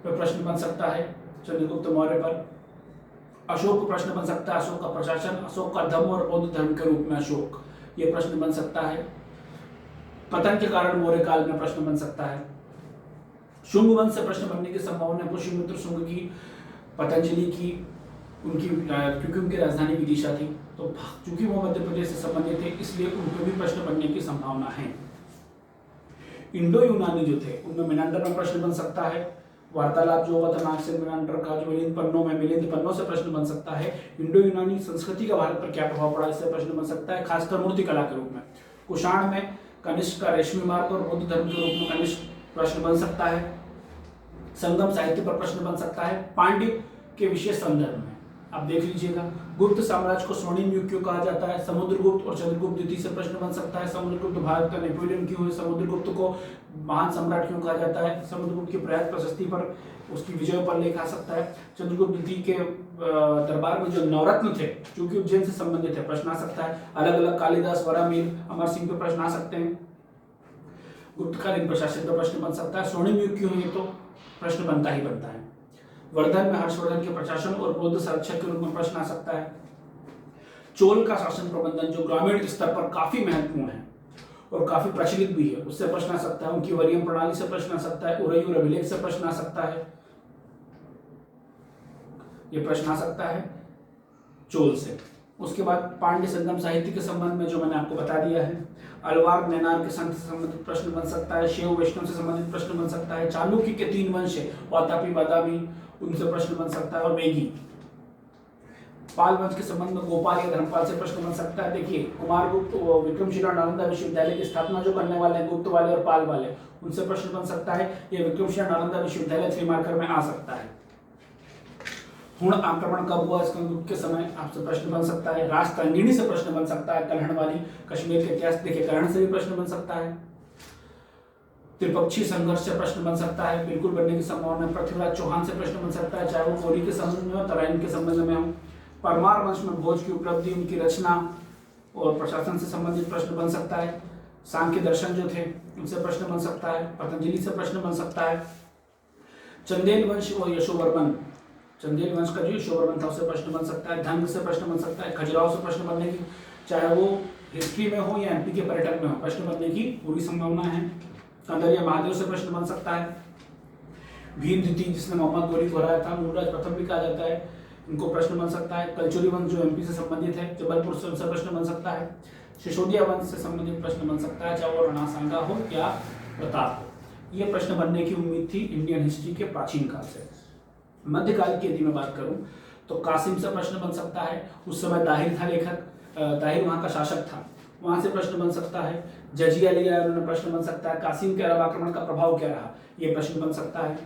[SPEAKER 1] पर प्रश्न बन सकता है, चंद्रगुप्त मौर्य पर। अशोक पर प्रश्न बन सकता है, अशोक का प्रशासन, अशोक का धर्म और बौद्ध धर्म के रूप में अशोक, ये प्रश्न बन सकता है। पतन के कारण मौर्य काल में प्रश्न बन सकता है। शुंग वंश से प्रश्न बनने की संभावना है। पुष्यमित्र शुंग की, पतंजलि की, उनकी क्योंकि उनकी राजधानी विदिशा थी, तो चूंकि वो मध्य प्रदेश से संबंधित थे इसलिए उनको भी प्रश्न बनने की संभावना है। इंडो यूनानी जो थे उनमें मिनांडर में प्रश्न बन सकता है। वार्तालाप जो हुआ था नागसेन मिनांडर का, जो मिलिंद पन्नों से प्रश्न बन सकता है। इंडो यूनानी संस्कृति का भारत पर क्या प्रभाव पड़ा, इससे प्रश्न बन सकता है, खासकर मूर्ति कला के रूप में। कुषाण में कनिष्क का रेशमी मार्ग और बौद्ध धर्म के रूप में कनिष्क प्रश्न बन सकता है। संगम साहित्य पर प्रश्न बन सकता है, पांड्य के विशेष संदर्भ में। आप देख लीजिएगा। गुप्त साम्राज्य को स्वर्णिम युग क्यों कहा जाता है, समुद्रगुप्त और चंद्रगुप्त द्वितीय से प्रश्न बन सकता है। समुद्रगुप्त भारत का नेपोलियन क्यों है, समुद्रगुप्त को महान सम्राट क्यों कहा जाता है, समुद्रगुप्त की प्रयाग प्रशस्ति पर, उसकी विजय पर लेख आ सकता है। चंद्रगुप्त द्वितीय के दरबार में जो नवरत्न थे, चूंकि उज्जैन से संबंधित है, प्रश्न आ सकता है। अलग अलग कालिदास, वरामीर, अमर सिंह पे प्रश्न आ सकते हैं। गुप्तकालीन प्रशासन पर प्रश्न बन सकता है। स्वर्णिम युग क्यों है, तो प्रश्न बनता ही बनता है। वर्धन में हर्षवर्धन के प्रशासन और बौद्ध संरक्षक के रूप में प्रश्न आ सकता है। चोल का शासन प्रबंधन जो ग्रामीण स्तर पर काफी महत्वपूर्ण है और काफी प्रचलित भी है, उससे प्रश्न आ सकता है। उनकी वरीयम प्रणाली से प्रश्न आ सकता है। उरयूर अभिलेख से प्रश्न आ सकता है। यह प्रश्न आ सकता है चोल से। उसके बाद पांड्य संगम साहित्य के संबंध में जो मैंने आपको बता दिया है। अलवार नैनार के संत से संबंधित प्रश्न बन सकता है। शैव वैष्णव से संबंधित प्रश्न बन सकता है। चालुक्य के 3 वंश है, वातापी, बादामी, उनसे प्रश्न बन सकता है। और मेघी पाल वंश के संबंध में गोपाल या धर्मपाल से प्रश्न बन सकता है। देखिए कुमारगुप्त विक्रमशिला नालंदा विश्वविद्यालय की स्थापना जो करने वाले हैं गुप्त वाले और पाल वाले, उनसे प्रश्न बन सकता है। ये विक्रमशिला नालंदा विश्वविद्यालय 3 मार्कर में आ सकता है। हुण आक्रमण कब हुआ, स्कंदगुप्त के समय, आपसे प्रश्न बन सकता है। राजतरंगिणी से प्रश्न बन सकता है। कलहण वाली कश्मीर के इतिहास, देखिए कलहण से भी प्रश्न बन सकता है। त्रिपक्षीय संघर्ष से प्रश्न बन सकता है, बिल्कुल बनने की संभावना है। पृथ्वीराज चौहान से प्रश्न बन सकता है, चाहे वो कोरी के संबंध में हो, तराइन के संबंध में हो। परमार वंश में भोज की उपलब्धि, उनकी रचना और प्रशासन से संबंधित प्रश्न बन सकता है। सांख्य दर्शन जो थे उनसे प्रश्न बन सकता है। पतंजलि से प्रश्न बन सकता है। चंदेल वंश और यशोवर्मन, चंदेल वंश का जो यशोवर्मन था उससे प्रश्न बन सकता है। धंग से प्रश्न बन सकता है। खजुराहो से प्रश्न बनने की, चाहे वो हिस्ट्री में हो या एमपी के पर्यटन में हो, प्रश्न बनने की पूरी संभावना है। कंदरिया महादेव से प्रश्न बन सकता है। भीम द्वितीय जिसने मोहम्मद गोरी को हराया था, मूलराज प्रथम भी कहा जाता है, इनको प्रश्न बन सकता है। कलचुरी वंश जो एमपी से संबंधित है, जबलपुर से उनसे प्रश्न बन सकता है। सिसोदिया वंश से संबंधित प्रश्न बन सकता है, चाहे वो राणा सांगा हो या प्रताप हो। ये प्रश्न बनने की उम्मीद थी इंडियन हिस्ट्री के प्राचीन काल से। मध्यकाल की यदि मैं बात करूं तो कासिम से प्रश्न बन सकता है। उस समय दाहिर था लेखक, दाहिर वहां का शासक था, वहां से प्रश्न बन सकता है। जजिया लिया उन्होंने, प्रश्न बन सकता है। कासिम के अरब आक्रमण का प्रभाव क्या रहा, ये प्रश्न बन सकता है।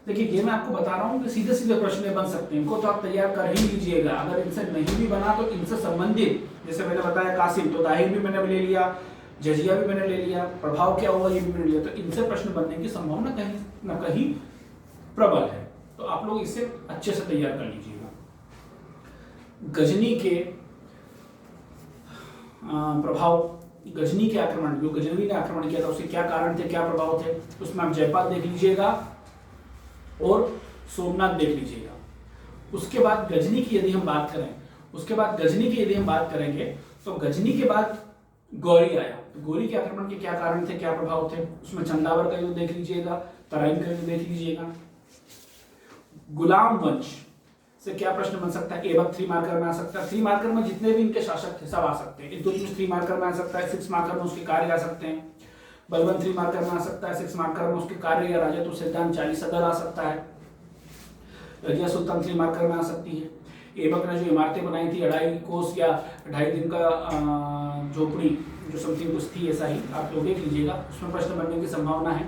[SPEAKER 1] देखिए ये मैं आपको बता रहा हूँ कि सीधे सीधे प्रश्न बन सकते हैं, इनको तो आप तैयार कर ही लीजिएगा। अगर इनसे नहीं भी बना तो इनसे संबंधित, जैसे मैंने बताया कासिम, तो दाहिर भी मैंने ले लिया, जजिया भी मैंने ले लिया, प्रभाव क्या हुआ ये भी मैंने लिया, तो इनसे प्रश्न बनने की संभावना कहीं न कहीं प्रबल है। तो आप लोग इसे अच्छे से तैयार कर लीजिएगा। गजनी के प्रभाव, गजनी के आक्रमण, जो गजनवी ने आक्रमण किया था उसके क्या कारण थे, क्या प्रभाव थे, उसमें आप जयपाल देख लीजिएगा और सोमनाथ देख लीजिएगा। उसके बाद गजनी की यदि हम बात करें, उसके बाद गजनी की यदि हम बात करेंगे तो गजनी के बाद गौरी आया। तो गौरी के आक्रमण के क्या कारण थे, क्या प्रभाव थे, उसमें चंदावर का युद्ध देख लीजिएगा, तराइन का युद्ध देख लीजिएगा। गुलाम वंश से क्या प्रश्न बन सकता है, एवं 3 मार्कर में आ सकता है। 3 मार्कर में जितने भी इनके शासक थे सब आ सकते हैं। इल्तुतमिश 3 मार्कर में आ सकता है, 6 मार्कर में उसके कार्य आ सकते हैं। बलबन 3 मार्कर में आ सकता है, 6 मार्कर में उसके कार्य या राजत्व सिद्धांत 40 सदर आ सकता है। रजिया सुल्तान 3 मार्कर में आ सकती है। ऐबक ने जो इमारतें बनाई थी 2.5 कोस या 2.5 दिन का झोपड़ी जो समथिंग कुछ थी, ऐसा ही आप लोग देख लीजिएगा, उसमें प्रश्न बनने की संभावना है।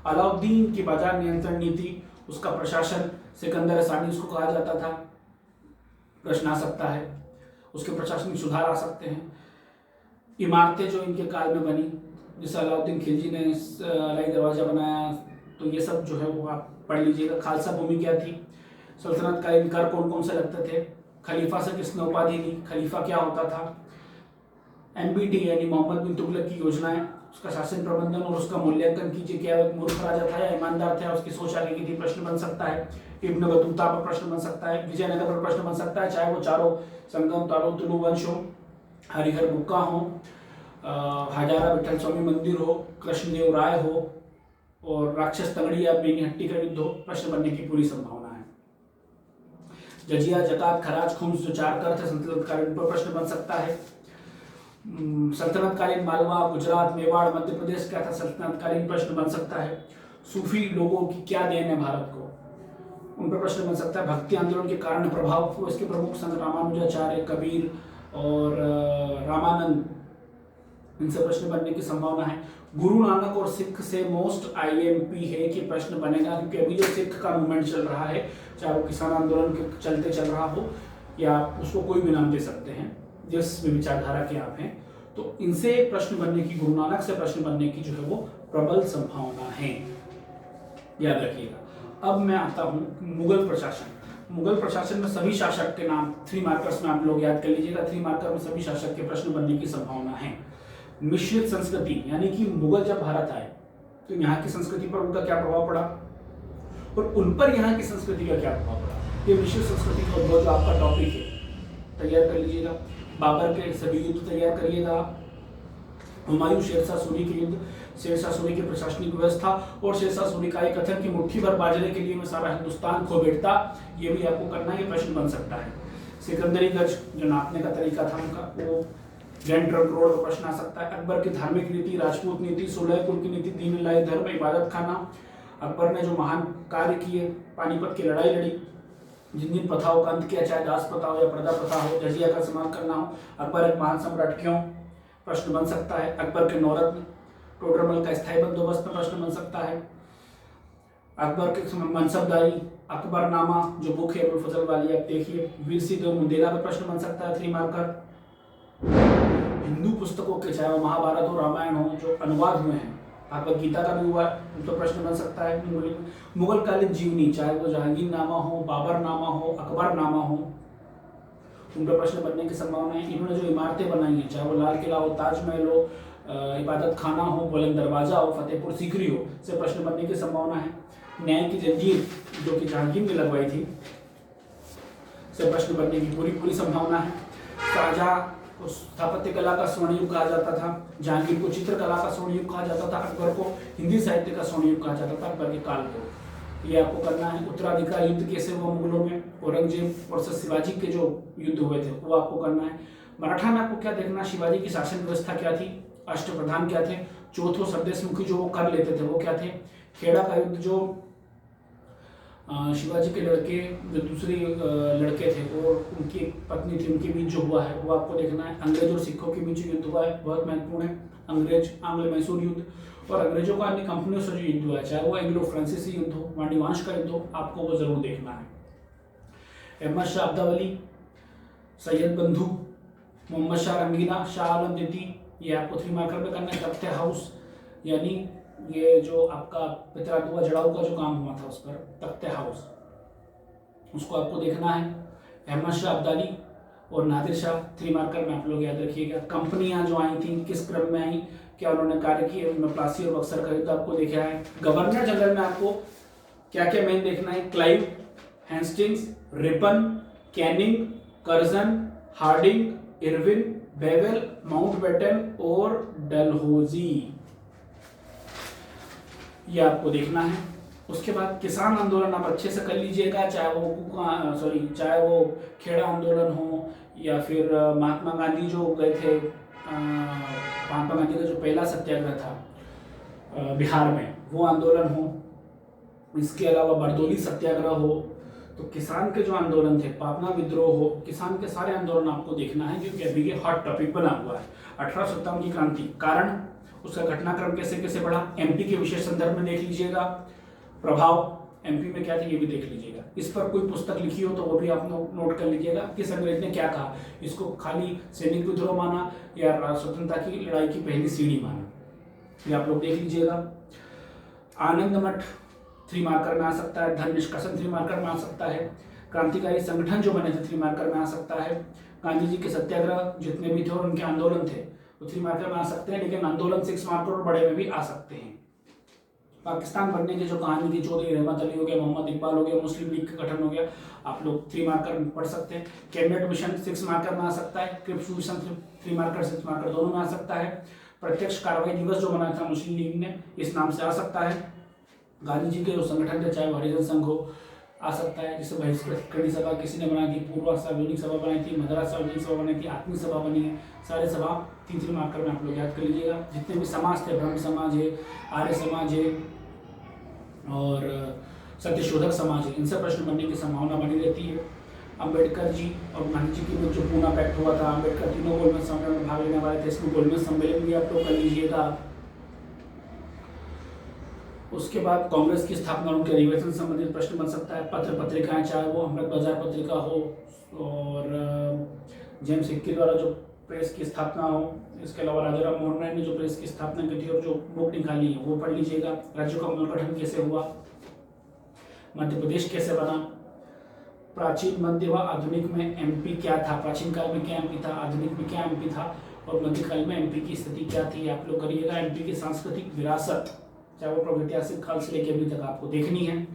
[SPEAKER 1] अलाउद्दीन की बाजार नियंत्रण नीति, उसका प्रशासन, सिकंदर सानी उसको कहा जाता था, प्रश्न आ सकता है। उसके प्रशासनिक सुधार आ सकते हैं। इमारतें जो इनके काल में बनी, जैसे अलाउद्दीन खिलजी ने अलाई दरवाजा बनाया, तो ये सब जो है वो आप पढ़ लीजिएगा। खालसा भूमि क्या थी, सल्तनत कालीन कर कौन कौन से लगते थे, खलीफा से किसने उपाधि ली, खलीफा क्या होता था, MBT यानी मोहम्मद बिन तुगलक की योजनाएं, उसका शासन प्रबंधन और उसका मूल्यांकन कीजिए। क्या एक मूर्ख राजा था या ईमानदार था, उसकी सोच आगे की थी, प्रश्न बन सकता है। इब्न बतूता पर प्रश्न बन सकता है। विजयनगर पर प्रश्न बन सकता है, चाहे वो चारों संगम तारो तुलु वंश हो, हरिहर बुक्का हो, हजारा विठल स्वामी मंदिर हो, कृष्णदेव राय हो और राक्षस तगड़ी या बेनीहट्टी का युद्ध हो, प्रश्न बनने की पूरी संभावना है। जजिया, जकात, खराज, खुम्स जो 4 कर थे सल्तनत कालीन पर प्रश्न बन सकता है। सल्तनत कालीन मालवा, गुजरात, मेवाड़, मध्य प्रदेश क्या था, सल्तनत कालीन प्रश्न बन सकता है। सूफी लोगों की क्या देन है भारत को, उन पर प्रश्न बन सकता है। भक्ति आंदोलन के कारण प्रभाव को इसके प्रमुख संत रामानुजाचार्य, कबीर और रामानंद, इनसे प्रश्न बनने की संभावना है। गुरु नानक और सिख से मोस्ट IMP है कि प्रश्न बनेगा, क्योंकि अभी जो सिख का मूवमेंट चल रहा है, चाहे वो किसान आंदोलन के चलते चल रहा हो या उसको कोई भी नाम दे सकते हैं, जिस भी विचारधारा के आप हैं, तो इनसे प्रश्न बनने की, गुरु नानक से प्रश्न बनने की जो है वो प्रबल संभावना है, याद रखिएगा। अब मैं आता हूँ मुगल प्रशासन। मुगल प्रशासन में सभी शासक के नाम 3 मार्कर्स में आप लोग याद कर लीजिएगा। 3 मार्कर में सभी शासक के प्रश्न बनने की संभावना है। मिश्रित संस्कृति, यानी कि मुगल जब भारत आए तो यहाँ की संस्कृति पर उनका क्या प्रभाव पड़ा और उन पर यहाँ की संस्कृति का क्या प्रभाव पड़ा, ये मिश्रित संस्कृति का उद्भव जो आपका टॉपिक है, तैयार कर लीजिएगा। बाबर के सभी युद्ध तैयार करिएगा। हुमायूं शेरशाह सूरी के युद्ध, शेरशाह सूरी की प्रशासनिक व्यवस्था और शेरशाह सूरी का एक कथन कि मुट्ठी भर बाजरे के लिए मैं सारा हिंदुस्तान खो बैठता, ये भी आपको करना है, ये प्रश्न बन सकता है। सिकंदरी गज जो नापने का तरीका था उनका, वो ग्रैंड ट्रंक रोड का प्रश्न आ सकता है। अकबर की धार्मिक नीति, राजपूत नीति, 16 कुल की नीति, दीन इलाही धर्म, इबादत खाना, अकबर ने जो महान कार्य किए, पानीपत की लड़ाई लड़ी, जिन जिन प्रथाओं का अंत किया, चाहे दास प्रथा हो या प्रजा प्रथा हो, जजिया का सम्मान करना हो। अकबर एक महान सम्राट क्यों, प्रश्न बन सकता है। अकबर के नौरत्न, टोडरमल का स्थायी बंदोबस्त में प्रश्न बन सकता है। अकबर के मनसबदारी, अकबरनामा जो बुक है अबुल फजल वाली, आप देखिए। वीर सिंह मुंडेला पर प्रश्न बन सकता है 3 मार्कर। हिंदू पुस्तकों के, चाहे वो महाभारत हो रामायण हो, जो अनुवाद हुए हैं, भगवत गीता का भी हुआ है, उन पर प्रश्न बन सकता है। मुगलकालीन जीवनी, चाहे वो जहांगीर नामा हो, बाबर नामा हो, अकबर नामा हो, उन पर प्रश्न बनने की संभावना है। इन्होंने जो इमारतें बनाई हैं, चाहे वो लाल किला हो, ताजमहल हो, इबादत खाना हो, बुलंद दरवाजा हो, फतेहपुर सीकरी हो, से प्रश्न बनने की संभावना है। न्याय की जंजीर जो कि जहांगीर ने लगवाई थी, से प्रश्न बनने की पूरी संभावना है। शाहजहां को स्थापत्य कला का स्वर्ण युग कहा जाता था, जहांगीर को चित्रकला का स्वर्ण युग कहा जाता था, अकबर को हिंदी साहित्य का स्वर्ण युग कहा जाता था अकबर के काल को। ये आपको करना है। उत्तराधिकार युद्ध कैसे हुआ मुगलों में, औरंगजेब और शिवाजी के जो युद्ध हुए थे वो आपको करना है। मराठा में आपको क्या देखना, शिवाजी की शासन व्यवस्था क्या थी, अष्टप्रधान क्या थे, चौथो सरदेशमुखी जो वो कर लेते थे वो क्या थे। खेड़ा का युद्ध जो शिवाजी के लड़के जो दूसरे लड़के थे और उनकी पत्नी थी, उनके बीच जो हुआ है वो आपको देखना है। अंग्रेज और सिखों के बीच युद्ध हुआ है, बहुत महत्वपूर्ण है। आंग्ल मैसूर युद्ध और अंग्रेजों का अन्य कंपनियों से जो युद्ध हुआ है, चाहे वो एंग्लो फ्रांसीसी युद्ध हो, वाणिवंश का युद्ध हो, आपको वो जरूर देखना है। अहमद शाह अब्दावली, सैयद बंधु, मोहम्मद शाह रंगीला, शाह आलम द्वितीय, ये आपको 3 मार्कर में करना है। तख्ते हाउस यानी ये जो आपका पितरादुआ जड़ाऊ का जो काम हुआ था उस पर, तख्ते हाउस, उसको आपको देखना है। अहमद शाह अब्दाली और नादिर शाह 3 मार्कर में आप लोग याद रखिएगा। कंपनियां जो आई थी किस क्रम में आई, क्या उन्होंने कार्य किए, उनमें प्लासी और बक्सर का युद्ध आपको देखा है। गवर्नर जनरल में आपको क्या क्या मेन देखना है, Clive, Hastings, Ripon, Canning, Curzon, Hardinge, Irwin, Wavell, Mountbatten और डलहौजी, ये आपको देखना है। उसके बाद किसान आंदोलन आप अच्छे से कर लीजिएगा, चाहे वो खेड़ा आंदोलन हो या फिर महात्मा गांधी जो गए थे, महात्मा गांधी का जो पहला सत्याग्रह था बिहार में वो आंदोलन हो, इसके अलावा बरदौली सत्याग्रह हो, तो किसान के जो आंदोलन थे, पापना विद्रोह हो, किसान के सारे आंदोलन आपको देखना है, क्योंकि अभी ये हॉट टॉपिक बना हुआ है। 1857 की क्रांति, कारण उसका घटनाक्रम कैसे कैसे बढ़ा, एमपी के विशेष संदर्भ में देख लीजिएगा। प्रभाव एमपी में क्या थे ये भी देख लीजिएगा। इस पर कोई पुस्तक लिखी हो तो वो भी आप नोट कर लीजिएगा। किस अंग्रेज ने क्या कहा, इसको खाली सैनिक विद्रोह माना या स्वतंत्रता की लड़ाई की पहली सीढ़ी माना, ये आप लोग देख लीजिएगा। आनंद मठ 3 मार्कर में आ सकता है। धन निष्कासन 3 मार्कर में आ सकता है। क्रांतिकारी संगठन जो बने थे 3 मार्कर में आ सकता है। गांधी जी के सत्याग्रह जितने भी थे और उनके आंदोलन थे वो 3 मार्कर में आ सकते हैं, लेकिन आंदोलन 6 मार्कर और बड़े में भी आ सकते हैं। पाकिस्तान बनने की जो कहानी थी, चौधरी रहमत अली हो गया, मोहम्मद इकबाल हो गया, मुस्लिम लीग का गठन हो गया, आप लोग 3 मार्कर में पढ़ सकते हैं। कैबिनेट मिशन 6 मार्कर में आ सकता है। क्रिप्स मिशन 3 मार्कर 6 मार्कर दोनों में आ सकता है। प्रत्यक्ष कार्रवाई दिवस जो बनाया था मुस्लिम लीग ने, इस नाम से आ सकता है। गांधी जी के जो संगठन थे, चाहे वो हरिजन संघ हो, आ सकता है। जिसे बहिष्कृत सभा किसी ने बनाई थी, पूर्वा सार्वजनिक सभा बनाई थी, मद्रास सार्वजनिक सभा बनाई थी, आत्मिक सभा बनी है। सारे सभा 3 मार्कर में आप लोग याद कर लीजिएगा। जितने भी समाज थे, ब्रह्म समाज है, आर्य समाज है और सत्यशोधक समाज है, इनसे प्रश्न बनने की संभावना बनी रहती है। अम्बेडकर जी और गांधी जी के बीच जो पूना पैक्ट हुआ था, अम्बेडकर तीनों गोलमेज सम्मेलन में भाग लेने वाले थे, इसमें गोलमेज सम्मेलन भी आप लोग कर लीजिएगा। उसके बाद कांग्रेस की स्थापना, उनके अधिवेशन संबंधित प्रश्न बन सकता है। पत्र पत्रिकाएं, चाहे वो अमृत बाजार पत्रिका हो और जेम्स हिक्की द्वारा जो प्रेस की स्थापना हो, इसके अलावा राजाराम मोहन राय ने जो प्रेस की स्थापना की थी और जो बुक निकाली है वो पढ़ लीजिएगा। राज्यों का पुनर्गठन कैसे हुआ, मध्य प्रदेश कैसे बना, प्राचीन मध्य व आधुनिक में एमपी क्या था, प्राचीन काल में क्या एमपी था, आधुनिक में क्या एमपी था और मध्यकाल में एमपी की स्थिति क्या थी, आप लोग करिएगा। एमपी की सांस्कृतिक विरासत, चाहे वो प्रागैतिहासिक काल से लेकर अभी तक आपको देखनी है।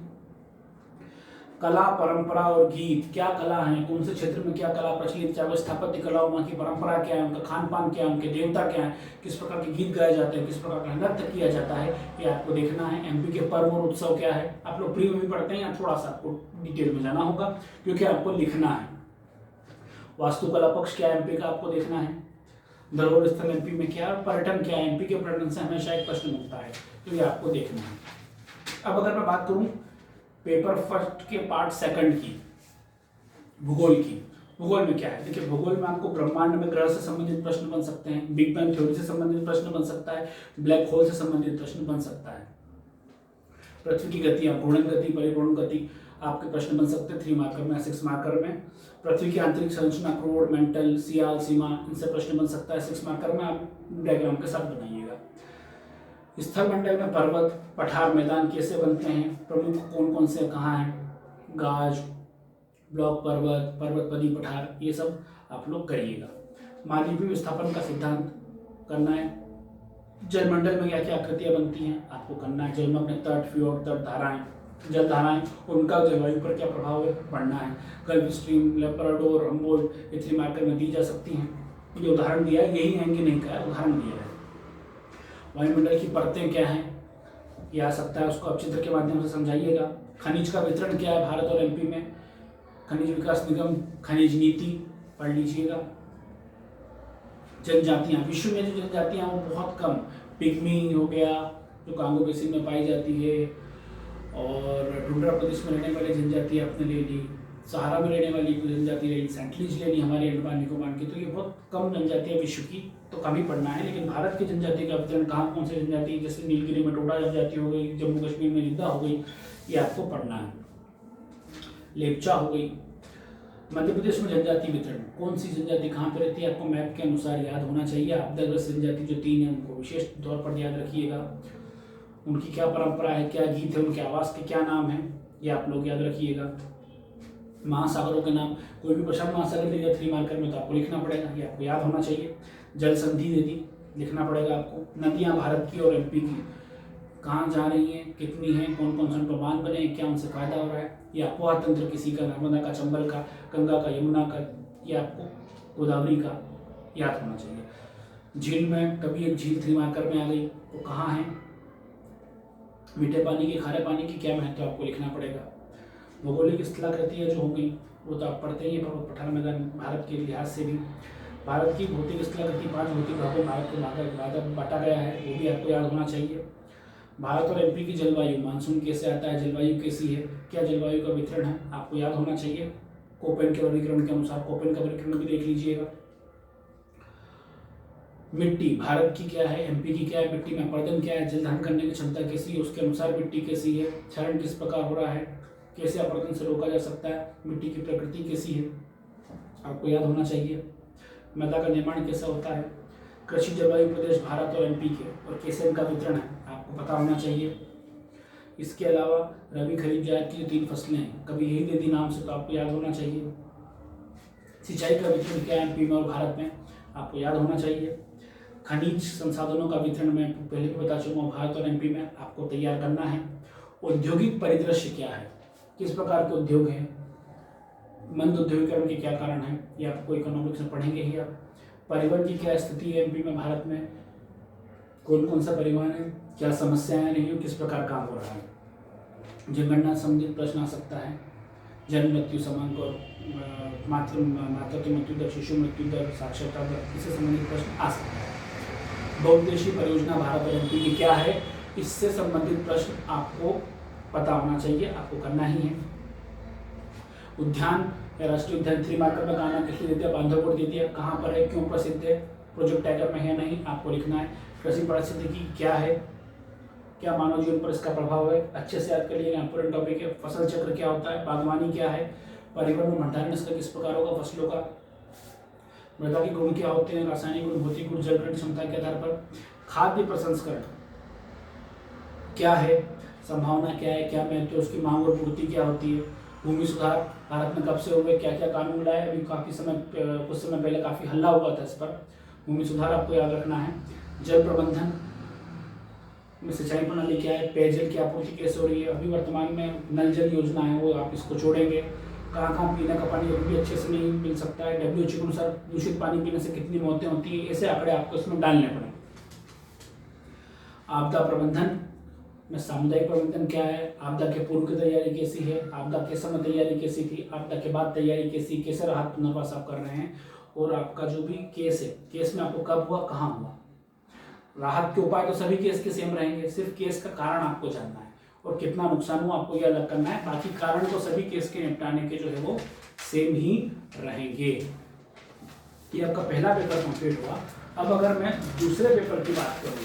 [SPEAKER 1] कला, परंपरा और गीत, क्या कला है, कौन से क्षेत्र में क्या कला प्रचलित, चाहे वो स्थापत्य कला, वहाँ की परंपरा क्या है, उनका खान पान क्या है, उनके देवता क्या है, किस प्रकार के गीत गाए जाते हैं, किस प्रकार का नृत्य किया जाता है, ये आपको देखना है। एमपी के पर्व और उत्सव क्या है, आप लोग प्री में भी पढ़ते हैं या थोड़ा सा आपको डिटेल में जाना होगा क्योंकि आपको लिखना है। वास्तुकला पक्ष क्या है एमपी का, आपको देखना है। धरोहर स्थल एमपी में क्या है, पर्यटन क्या है, एमपी के पर्यटन से हमेशा एक प्रश्न उठता है, तो ये आपको देखना है। अब अगर मैं बात करूं पेपर फर्स्ट के पार्ट सेकंड की, भूगोल में क्या है, देखिए भूगोल में आपको ब्रह्मांड में ग्रह से संबंधित प्रश्न बन सकते हैं, बिग बैंग थ्योरी से संबंधित प्रश्न बन सकता है, ब्लैक होल से संबंधित प्रश्न बन सकता है, पृथ्वी की गति, घूर्णन गति, परिभ्रमण गति आपके प्रश्न बन सकते हैं 3 मार्कर में, 6 मार्कर में। पृथ्वी की आंतरिक संरचना, क्रोड, मेंटल, सियाल, सीमा, इनसे प्रश्न बन सकता है 6 मार्कर में, आप डायग्राम के साथ बनाइएगा। स्थल मंडल में पर्वत, पठार, मैदान कैसे बनते हैं, प्रमुख कौन कौन से कहाँ हैं, गाज, ब्लॉक पर्वत, पर्वतपदी, पठार, ये सब आप लोग करिएगा। महाद्वीपीय विस्थापन का सिद्धांत करना है। जलमंडल में क्या क्या आकृतियां बनती हैं आपको करना है। जलमग्न तट, फ्योर्ड, तट धाराएं, जल धाराएं और उनका जलवायु पर क्या प्रभाव है पढ़ना है। गल्फ स्ट्रीम, लेपर्डोर, हम्बोल्ट, ये 3 मार्कर में दी जा सकती हैं। ये उदाहरण दिया है, यही है कि नहीं का उदाहरण दिया है। वायुमंडल की परतें क्या हैं ये आ सकता है, उसको आप चित्र के माध्यम से समझाइएगा। खनिज का वितरण क्या है भारत और एमपी में, खनिज विकास निगम, खनिज नीति पढ़ लीजिएगा। जनजातियां, विश्व में जो जनजातियां वो बहुत कम, पिग्मी हो गया जो कांगो बेसिन में पाई जाती है, और टुंड्रा प्रदेश में रहने वाली जनजाति आपने ले ली, सहारा में रहने वाली जनजाति ले ली, सेंट्रलीज ले ली हमारे अंडमान निकोबार की, तो ये बहुत कम जनजातियां विश्व की, तो कम ही पढ़ना है। लेकिन भारत की जनजाति का वितरण कहाँ कौन सी जनजाति, जैसे नीलगिरी में टोडा जनजाति हो गई, जम्मू कश्मीर में जिद्दा हो गई, ये आपको पढ़ना है। लेप्चा हो गई। मध्य प्रदेश में जनजाति वितरण, कौन सी जनजाति कहाँ पर रहती है आपको मैप के अनुसार याद होना चाहिए। आपदाग्रस्त जनजाति जो 3 है उनको विशेष तौर पर याद रखिएगा। उनकी क्या परंपरा है, क्या गीत है, उनके आवास के क्या नाम है, ये आप लोग याद रखिएगा। महासागरों के नाम, कोई भी प्रशांत महासागर दे दिया 3 मार्कर में तो आपको लिखना पड़ेगा, ये आपको याद होना चाहिए। जल संधि दे दी, लिखना पड़ेगा आपको। नदियाँ भारत की और एमपी की कहाँ जा रही हैं, कितनी हैं, कौन कौन से उन पर बांध बने हैं, क्या उनसे फायदा हो रहा है, ये अफवाह तंत्र किसी का, नर्मदा का, चंबल का, गंगा का, यमुना का, ये आपको गोदावरी का याद होना चाहिए। झील में कभी एक झील 3 मार्कर में आ गई, वो कहाँ है, मीठे पानी की, खारे पानी की क्या महत्व आपको लिखना पड़ेगा। भौगोलिक स्थलाकृतियाँ जो हो गई वो तो आप पढ़ते ही हैं, पर्वत, पठार, मैदान, भारत के लिहाज से भी। भारत की भौतिक स्थलाकृति 5 भौतिक भागों भारत को बांटा गया है, वो भी आपको याद होना चाहिए। भारत और एमपी की जलवायु, मानसून कैसे आता है, जलवायु कैसी है, क्या जलवायु का वितरण है, आपको याद होना चाहिए। कोपेन के वर्गीकरण के अनुसार, कोपेन का वर्गीकरण भी देख लीजिएगा। मिट्टी भारत की क्या है, एमपी की क्या है, मिट्टी में अपरदन क्या है, जल धारण करने की क्षमता कैसी है, उसके अनुसार मिट्टी कैसी है, क्षरण किस प्रकार हो रहा है, कैसे अपरदन से रोका जा सकता है, मिट्टी की प्रकृति कैसी है, आपको याद होना चाहिए। मृदा का निर्माण कैसा होता है, कृषि जलवायु प्रदेश भारत और एमपी के और कैसे इनका वितरण है आपको पता होना चाहिए। इसके अलावा रबी खरीफ जायद की जो 3 फसलें हैं, कभी यही दे दी नाम से, तो आपको याद होना चाहिए। सिंचाई का वितरण क्या है एमपी में और भारत में, आपको याद होना चाहिए। खनिज संसाधनों का वितरण मैं पहले भी बता चुका हूँ, भारत और एमपी में आपको तैयार करना है। औद्योगिक परिदृश्य क्या है, किस प्रकार के उद्योग हैं, मंद औद्योगिकरण के क्या कारण हैं, ये आपको इकोनॉमिक्स में पढ़ेंगे ही आप। परिवहन की क्या स्थिति है एमपी में, भारत में कौन कौन सा परिवहन है, क्या समस्याएं नहीं, किस प्रकार काम हो रहा है। जनगणना संबंधित प्रश्न आ सकता है। जन्म मृत्यु समांक और मातृत्व मृत्यु दर, शिशु मृत्यु दर, साक्षरता दर, इससे संबंधित प्रश्न आ सकता है। बहुउद्देशीय परियोजना भारत और एमपी की क्या है, इससे संबंधित प्रश्न आपको पता होना चाहिए, आपको करना ही है। उद्यान या राष्ट्रीय उद्यान 3 मार्कर में गाना किसने दे दिया, बांधवपुर दे दिया, कहाँ पर है, क्यों प्रसिद्ध है, प्रोजेक्ट टाइगर में है नहीं, आपको लिखना है। कृषि पारिस्थितिकी क्या है, क्या मानव जीवन पर इसका प्रभाव है, अच्छे से याद कर लिए, इंपोर्टेंट टॉपिक है। फसल चक्र क्या होता है, बागवानी क्या है, परिवहन भंडारण इसका किस प्रकार होगा फसलों का, मृदा के गुण क्या होते हैं, रासायनिक गुण, भौतिक गुण, जल ग्रहण क्षमता के आधार पर। खाद्य प्रसंस्करण क्या है, संभावना क्या है, क्या महत्व, उसकी मांग और पूर्ति क्या होती है। भूमि सुधार भारत में कब से हुए, क्या क्या कानून लाए, अभी काफी समय कुछ समय पहले काफी हल्ला हुआ था इस पर। भूमि सुधार आपको याद रखना है। जल प्रबंधन में सिंचाई प्रणाली क्या है, पेयजल की आपूर्ति कैसे हो रही है, अभी वर्तमान में नल जल योजना है वो आप इसको जोड़ेंगे। कहाँ कहाँ पीने का पानी अभी भी अच्छे से नहीं मिल सकता है, WHO के अनुसार दूषित पानी पीने से कितनी मौतें होती है, ऐसे आंकड़े आपको इसमें डालने पड़े। आपदा प्रबंधन में सामुदायिक प्रबंधन क्या है, आपदा के पूर्व की तैयारी कैसी है, आपदा के समय तैयारी कैसी थी, आपदा के बाद तैयारी कैसी, कैसे राहत पुनर्वास आप कर रहे हैं, और आपका जो भी केस है, केस में आपको कब हुआ, कहाँ हुआ। राहत के उपाय तो सभी केस के सेम रहेंगे, सिर्फ केस का कारण आपको जानना है, और कितना नुकसान हुआ आपको ये अलग करना है। बाकी कारण तो सभी केस के निपटाने के जो है वो सेम ही रहेंगे। ये आपका पहला पेपर कंप्लीट हुआ। अब अगर मैं दूसरे पेपर की बात करूं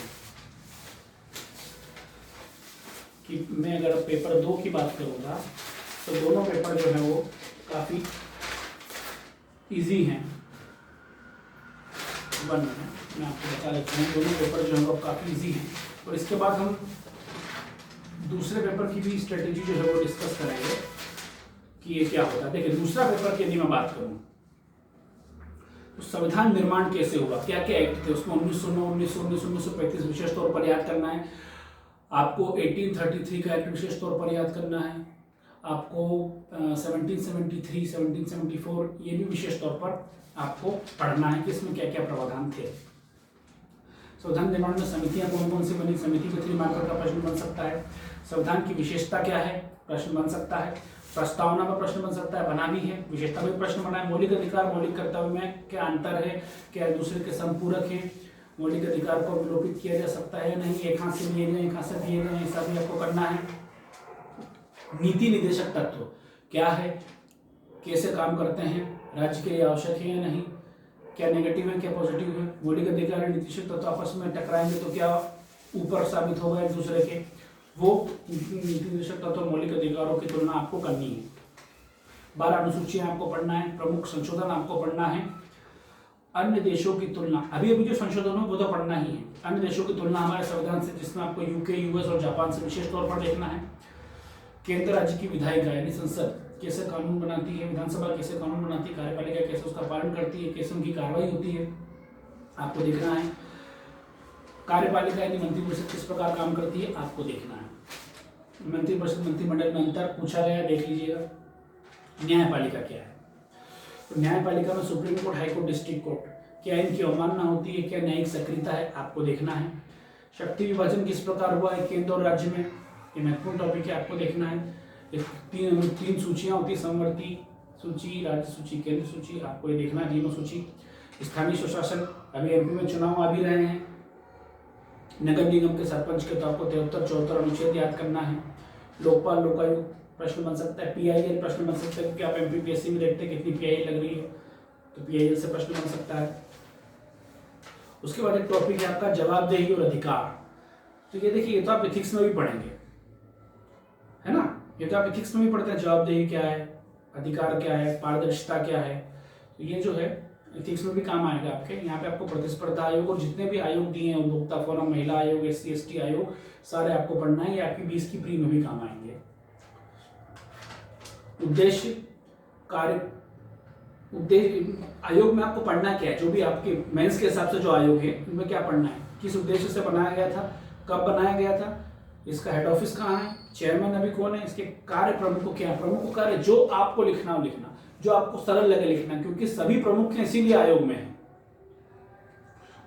[SPEAKER 1] कि मैं अगर पेपर 2 की बात करूंगा तो दोनों पेपर जो है वो काफी इजी हैं। वन मिनट मैं आपको बता देता हूँ, दोनों पेपर जो है वो काफी इजी हैं। और इसके बाद हम दूसरे पेपर की भी स्ट्रेटेजी जो है वो डिस्कस करेंगे कि ये क्या होता है। देखिए दूसरा पेपर की यदि मैं बात करूं तो संविधान निर्माण कैसे हुआ, क्या क्या एक्ट थे उसमें, 1909, 1935 विशेष तौर पर याद करना है आपको। 1833 का एक्ट विशेष तौर पर याद करना है आपको। 1773, 1774 ये भी विशेष तौर पर आपको पढ़ना है कि इसमें क्या क्या प्रावधान थे। संविधान निर्माण में समितियां कौन कौन सी बनी, समिति के 3 मार्कर का प्रश्न बन सकता है। संविधान की विशेषता क्या है, प्रश्न बन सकता है। प्रस्तावना पर प्रश्न बन सकता है, बना भी है। विशेषता में प्रश्न बना है। मौलिक अधिकार, मौलिक कर्तव्य में क्या अंतर है, क्या दूसरे के संपूरक हैं। मौलिक अधिकार को विलोपित किया जा सकता है नहीं, एक हाथ से लिए गए, एक हाथ से दिए गए, ऐसा भी आपको करना है। नीति निर्देशक तत्व क्या है, कैसे काम करते हैं, राज्य के लिए आवश्यक है या नहीं, क्या नेगेटिव है क्या पॉजिटिव है। मौलिक अधिकार और नीति तत्व आपस में टकराएंगे तो क्या ऊपर साबित होगा एक दूसरे के, वो नीति निर्देशक तत्व और मौलिक अधिकारों की तुलना आपको करनी है। 12 अनुसूचियां आपको पढ़ना है। प्रमुख संशोधन आपको पढ़ना है। अन्य देशों की तुलना, अभी अभी जो संशोधन हो वो तो पढ़ना ही है। अन्य देशों की तुलना हमारे संविधान से, जिसमें आपको यूके, यूएस और जापान से विशेष तौर पर देखना है। केंद्र राज्य की विधायिका यानी संसद कैसे कानून बनाती है, विधानसभा कैसे कानून बनाती है, कार्यपालिका कैसे उसका पालन करती है, कैसे उनकी कार्रवाई होती है, आपको देखना है। कार्यपालिका यानी मंत्रिपरिषद किस प्रकार काम करती है, आपको देखना है। मंत्रिपरिषद मंत्रिमंडल में अंतर पूछा गया, देख लीजिएगा। न्यायपालिका क्या है, तो न्यायपालिका में supreme court, high court, district court, क्या इनकी अवमानना होती है, क्या न्यायिक सक्रियता है, आपको देखना है। शक्ति विभाजन किस प्रकार हुआ है केंद्र और राज्य में, ये महत्वपूर्ण टॉपिक है, आपको देखना है। तीन सूचियां होती है, समवर्ती सूची, राज्य सूची, केंद्र सूची, आपको ये देखना है तीनों सूची। स्थानीय स्वशासन, अभी एमपी में चुनाव आ भी रहे हैं। नगर निगम के सरपंच के, तो आपको 73, 74 अनुच्छेद याद करना है। लोकपाल, लोकायुक्त प्रश्न बन सकता है। पीआईएल प्रश्न बन सकता है, क्योंकि आप एमपीपीएससी में देखते हैं कितनी पीआईएल लग रही है, तो पीआईएल से प्रश्न बन सकता है। उसके बाद एक टॉपिक है आपका जवाबदेही और अधिकार। तो ये देखिए, ये तो आप एथिक्स में भी पढ़ेंगे, है ना, ये तो आप एथिक्स में भी पढ़ते हैं। जवाबदेही क्या है, अधिकार क्या है, पारदर्शिता क्या है, तो ये जो है एथिक्स में भी काम आएगा आपके। यहाँ पे आपको प्रतिस्पर्धा आयोग और जितने भी आयोग दिए हैं, उपभोक्ता फोरम, महिला आयोग, SC ST आयोग, सारे आपको पढ़ना है। ये आपकी 20 की प्री में भी काम आएंगे। उद्देश्य, कार्य, उद्देश्य आयोग में आपको पढ़ना क्या है, जो भी आपके मेंस के हिसाब से जो आयोग है उनमें क्या पढ़ना है, किस उद्देश्य से बनाया गया था, कब बनाया गया था, इसका हेड ऑफिस कहाँ है, चेयरमैन अभी कौन है, इसके कार्य प्रमुख क्या है। प्रमुख कार्य जो आपको लिखना हो लिखना, जो आपको सरल लगे लिखना, क्योंकि सभी प्रमुख हैं इसीलिए आयोग में है।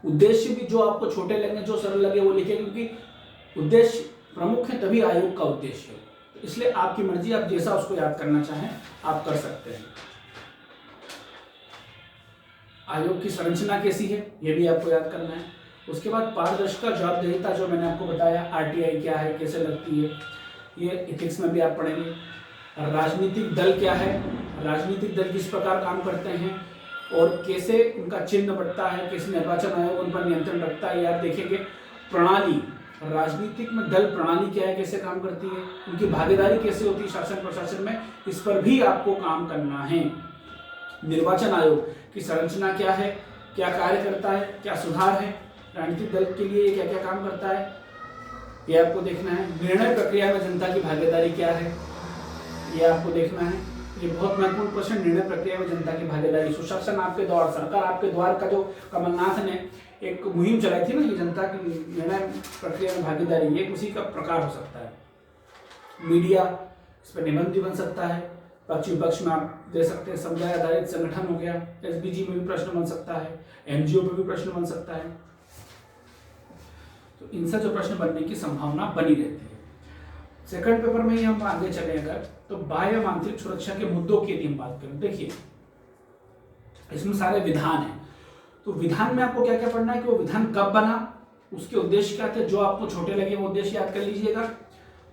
[SPEAKER 1] उद्देश्य भी जो आपको छोटे लगे, जो सरल लगे वो लिखे, क्योंकि उद्देश्य प्रमुख है तभी आयोग का उद्देश्य है। तो इसलिए आपकी मर्जी, आप जैसा उसको याद करना चाहें आप कर सकते हैं। आयोग की संरचना कैसी है ये भी आपको याद करना है। उसके बाद पारदर्शिता, जवाबदेहिता, जो मैंने आपको बताया, RTI क्या है, कैसे लगती है, ये एथिक्स में भी आप पढ़ेंगे। राजनीतिक दल क्या है, राजनीतिक दल किस प्रकार काम करते हैं और कैसे उनका चिन्ह बढ़ता है, कैसे निर्वाचन आयोग उन पर नियंत्रण रखता है, याद देखेंगे। प्रणाली, राजनीतिक में दल प्रणाली क्या है, कैसे काम करती है, उनकी भागीदारी कैसे होती है शासन प्रशासन में, इस पर भी आपको काम करना है। निर्वाचन आयोग की संरचना क्या है, क्या कार्य करता है, क्या सुधार है, राजनीतिक दल के लिए क्या क्या काम करता है, ये आपको देखना है। निर्णय प्रक्रिया में जनता की भागीदारी क्या है, ये आपको देखना है। ये बहुत महत्वपूर्ण क्वेश्चन, निर्णय प्रक्रिया में जनता की भागीदारी। सुशासन आपके द्वार, सरकार आपके द्वार का जो कमलनाथ ने एक मुहिम चलाई थी ना, ये जनता की निर्णय प्रक्रिया में भागीदारी, ये उसी का प्रकार हो सकता है। मीडिया, इस पर निबंध भी बन सकता है। पक्ष विपक्ष में आप दे सकते हैं। समुदाय आधारित संगठन हो गया, SBG में भी प्रश्न बन सकता है, NGO में भी प्रश्न बन सकता है। तो इनसे जो प्रश्न बनने की संभावना बनी रहती है। सेकंड पेपर में ही हम आगे चले अगर, तो बाह्य एवं आंतरिक सुरक्षा के मुद्दों की यदि हम बात करें, देखिए इसमें सारे विधान है। तो विधान में आपको क्या क्या पढ़ना है कि वो विधान कब बना, उसके उद्देश्य क्या थे, जो आपको छोटे लगे वो उद्देश्य याद कर लीजिएगा।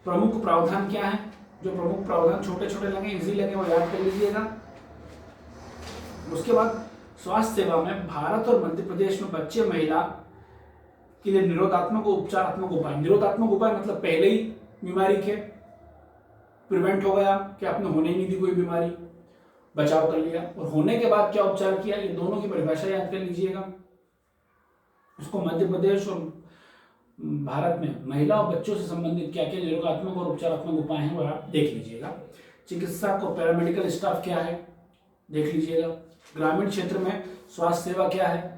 [SPEAKER 1] प्रमुख प्रावधान क्या है, जो प्रमुख प्रावधान छोटे छोटे लगे, इजी लगे, वो याद कर लीजिएगा। उसके बाद स्वास्थ्य सेवा में भारत और मध्य प्रदेश में बच्चे महिला के लिए निरोधात्मक और उपचारात्मक उपाय। निरोधात्मक उपाय मतलब पहले ही बीमारी के प्रिवेंट हो गया कि आपने होने ही नहीं दी कोई बीमारी, बचाव कर लिया, और होने के बाद क्या उपचार किया, ये दोनों की परिभाषा याद कर लीजिएगा। उसको मध्य प्रदेश और भारत में महिला और बच्चों से संबंधित क्या क्या निरोगात्मक और उपचारात्मक उपाय हैं वो आप देख लीजिएगा। चिकित्सा को पैरामेडिकल स्टाफ क्या है देख लीजिएगा। ग्रामीण क्षेत्र में स्वास्थ्य सेवा क्या है,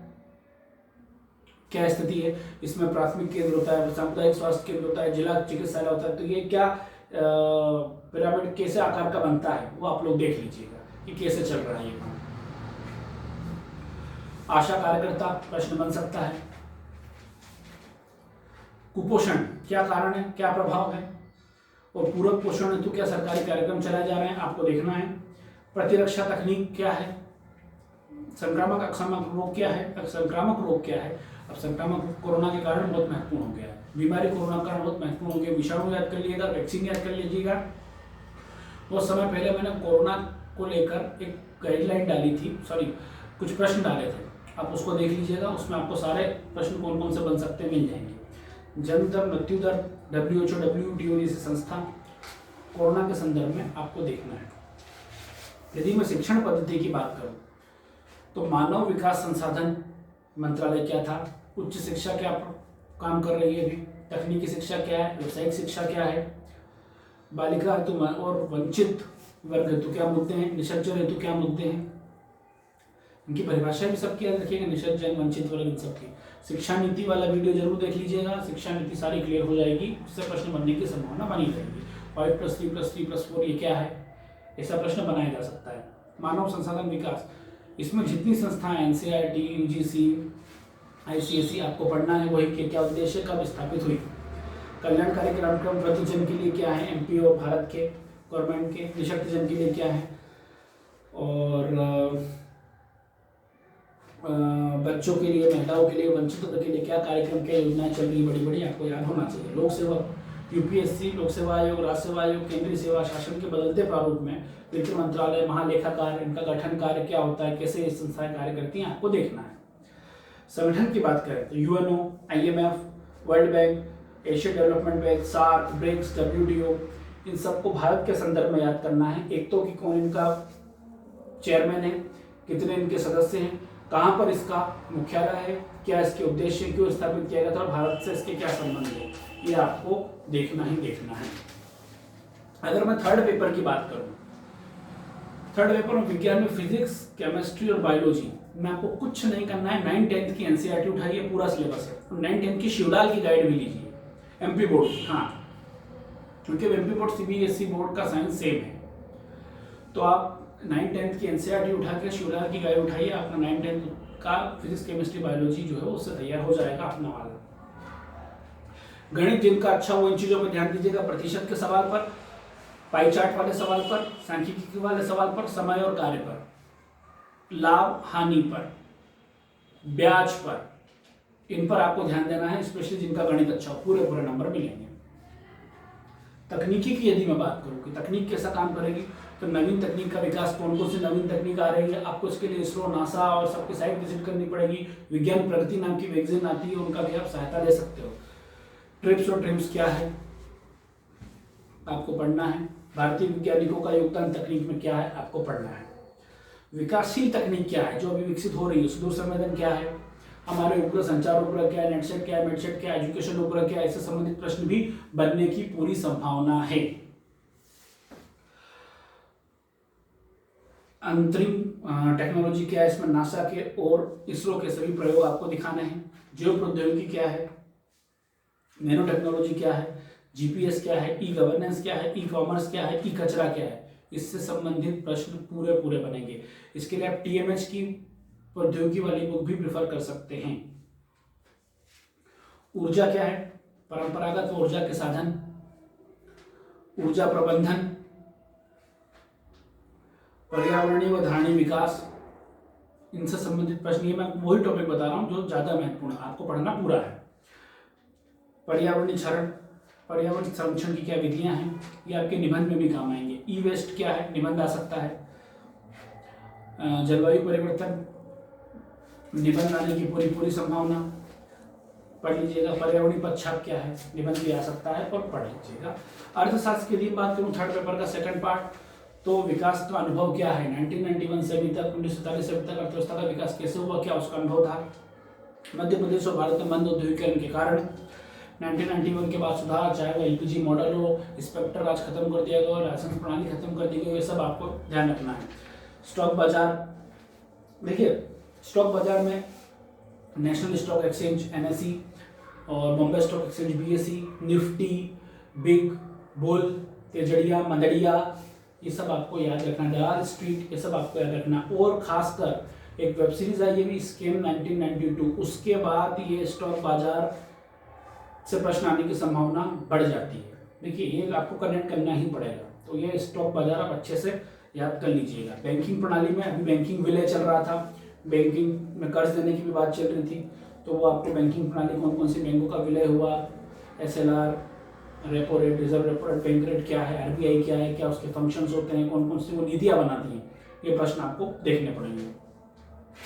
[SPEAKER 1] क्या स्थिति है, इसमें प्राथमिक केंद्र होता है, सामुदायिक स्वास्थ्य केंद्र होता है, जिला चिकित्सालय होता है, तो ये क्या पिरामिड कैसे आकार का बनता है वो आप लोग देख लीजिएगा कि कैसे चल रहा है ये काम। आशा कार्यकर्ता प्रश्न बन सकता है। कुपोषण क्या कारण है, क्या प्रभाव है, और पूरक पोषण हेतु क्या सरकारी कार्यक्रम चलाए जा रहे हैं आपको देखना है। प्रतिरक्षा तकनीक क्या है, संक्रामक असंक्रामक रोग क्या है, संक्रामक रोग क्या है। अब संक्रामक कोरोना के कारण बहुत महत्वपूर्ण हो गया है, बीमारी कोरोना का बहुत महत्वपूर्ण हो गया। विषाणु याद कर लीजिएगा, वैक्सीन याद कर लीजिएगा। बहुत समय पहले मैंने कोरोना को लेकर एक गाइडलाइन डाली थी, कुछ प्रश्न डाले थे, आप उसको देख लीजिएगा। उसमें आपको सारे प्रश्न कौन कौन से बन सकते हैं मिल जाएंगे। जन्म दर, मृत्यु दर, WHO, WTO जैसी संस्था कोरोना के संदर्भ में आपको देखना है। यदि मैं शिक्षण पद्धति की बात करूं तो मानव विकास संसाधन मंत्रालय क्या था, उच्च शिक्षा क्या काम कर रही है अभी, तकनीकी शिक्षा क्या है, व्यावसायिक शिक्षा क्या है, बालिका हेतु और वंचित वर्ग हेतु क्या मुद्दे हैं, निषज्जन हेतु क्या मुद्दे हैं, इनकी परिभाषा भी सबकी याद रखिएगा, निषज्जन, वंचित वर्ग, इन सबकी। शिक्षा नीति वाला वीडियो जरूर देख लीजिएगा, शिक्षा नीति सारी क्लियर हो जाएगी, उससे प्रश्न बनने की संभावना बनी रहेगी। 5+3+3+4 ये क्या है, ऐसा प्रश्न बनाया जा सकता है। मानव संसाधन विकास, इसमें जितनी संस्थाएं NCERT, UGC, ICSE आपको पढ़ना है, वही क्या उद्देश्य, कब स्थापित हुई, कल्याणकारी कार्यक्रम वृद्धजन के लिए क्या है, MP और भारत के गवर्नमेंट के, निःशक्तजन के लिए क्या है, और बच्चों के लिए, महिलाओं के लिए, वंचितों के लिए क्या कार्यक्रम, क्या योजनाएं चल रही बड़ी बड़ी आपको याद होना चाहिए। लोक सेवा, UPSC, लोक सेवा आयोग, राज्य सेवा आयोग, केंद्रीय सेवा शासन के बदलते प्रारूप में वित्त मंत्रालय, महालेखाकार, इनका गठन कार्य क्या होता है, कैसे ये संस्थाएं कार्य करती हैं आपको देखना है। संगठन की बात करें तो UNO, IMF, World Bank, Asia Development Bank, SAARC, BRICS, WTO, इन सबको भारत के संदर्भ में याद करना है। एक तो कि कौन इनका चेयरमैन है, कितने इनके सदस्य हैं, कहाँ पर इसका मुख्यालय है, क्या इसके उद्देश्य, क्यों स्थापित किया गया था, और भारत से इसके क्या संबंध है, ये आपको देखना ही देखना है। अगर मैं थर्ड पेपर की बात करूं, थर्ड पेपर में विज्ञान में फिजिक्स, केमिस्ट्री और बायोलॉजी में आपको कुछ नहीं करना है। 9th-10th की NCERT उठाइए, पूरा सिलेबस है। 9th-10th की शिवलाल की गाइड भी लीजिए, MP बोर्ड, हाँ, क्योंकि MP बोर्ड CBSE बोर्ड का साइंस सेम है, तो आप 9th-10th की NCERT उठा के शिवलाल की गाइड उठाइए, अपना 9th-10th का फिजिक्स, केमिस्ट्री, बायोलॉजी जो है उससे तैयार हो जाएगा अपना वाला। गणित जिनका अच्छा वो इन चीजों पर ध्यान दीजिएगा, प्रतिशत के सवाल पर, पाई चार्ट वाले सवाल पर, सांख्यिकी वाले सवाल पर, समय और कार्य पर, लाभ हानि पर, ब्याज पर, इन पर आपको ध्यान देना है, स्पेशली जिनका गणित अच्छा हो, पूरे पूरे नंबर मिलेंगे। तकनीकी की यदि मैं बात करूं कि तकनीक कैसा काम करेगी, तो नवीन तकनीक का विकास, कौन कौन सी नवीन तकनीक आ रही है, आपको इसके लिए इसरो, नासा और सबकी साइट विजिट करनी पड़ेगी। विज्ञान प्रगति नाम की मैगजीन आती है, उनका भी आप सहायता ले सकते हो। ट्रिप्स और ट्रिम्स क्या है आपको पढ़ना है। भारतीय वैज्ञानिकों का योगदान तकनीक में क्या है आपको पढ़ना है। विकासशील तकनीक क्या है जो अभी विकसित हो रही है, सुदूर संवेदन क्या है, हमारे उपग्रह, संचार उपग्रह क्या है, नेटसेट क्या है, मेटसेट क्या है, एजुकेशन उपग्रह क्या है, इससे संबंधित प्रश्न भी बनने की पूरी संभावना है। अंतरिम टेक्नोलॉजी क्या है, इसमें नासा के और इसरो के सभी प्रयोग आपको दिखाने हैं। जैव प्रौद्योगिकी क्या है, नैनो टेक्नोलॉजी क्या है, GPS क्या है, ई गवर्नेंस क्या है, ई कॉमर्स क्या है, ई कचरा क्या है, इससे संबंधित प्रश्न पूरे पूरे बनेंगे। इसके लिए आप TMH की प्रौद्योगिकी वाली बुक भी प्रेफर कर सकते हैं। ऊर्जा क्या है, परंपरागत ऊर्जा के साधन, ऊर्जा प्रबंधन, पर्यावरणीय व धारणीय विकास, इनसे संबंधित प्रश्न। ये मैं वही टॉपिक बता रहा हूं जो ज्यादा महत्वपूर्ण आपको पढ़ना पूरा है। पर्यावरणीय क्षरण, पर्यावरण संरक्षण की क्या विधियां हैं, ये आपके निबंध में भी काम आएंगे। ई वेस्ट क्या है, निबंध आ सकता है। जलवायु परिवर्तन, निबंध आने की पूरी संभावना, पढ़ लीजिएगा। पर्यावरणीय पश्चात क्या है, निबंध भी आ सकता है और पढ़ लीजिएगा। अर्थशास्त्र की यदि बात करूं थर्ड पेपर का सेकंड पार्ट, तो विकास का अनुभव क्या है, 1991 से अभी तक, 1947 से अभी तक अर्थव्यवस्था का विकास कैसे हुआ, क्या उसका अनुभव था। मध्य प्रदेश और भारत में मंद औद्योगिकरण के कारण 1991 के बाद सुधार, चाहे वो एलपीजी मॉडल हो, इंस्पेक्टर राज खत्म कर दिया गया, लाइसेंस प्रणाली खत्म कर दी गई, ये सब आपको ध्यान रखना है। स्टॉक बाजार, देखिए स्टॉक बाजार में नेशनल स्टॉक एक्सचेंज NSE और Bombay stock exchange BSE, Nifty, big bull, तेजड़िया, मंदड़िया, ये सब आपको याद रखना, दलाल स्ट्रीट, ये सब आपको याद रखना। और खासकर एक वेब सीरीज आई है स्कैम 1992, उसके बाद ये स्टॉक बाजार से प्रश्न आने की संभावना बढ़ जाती है। देखिए ये आपको कनेक्ट करना ही पड़ेगा, तो ये स्टॉक बाजार आप अच्छे से याद कर लीजिएगा। बैंकिंग प्रणाली में अभी बैंकिंग विलय चल रहा था, बैंकिंग में कर्ज देने की भी बात चल रही थी, तो वो आपको बैंकिंग प्रणाली कौन कौन सी बैंकों का विलय हुआ, SLR, repo rate, reserve repo rate, bank rate क्या है, RBI क्या है, क्या उसके फंक्शंस होते हैं, कौन कौन सी वो नीतियाँ बनाती हैं, ये प्रश्न आपको देखने पड़ेंगे।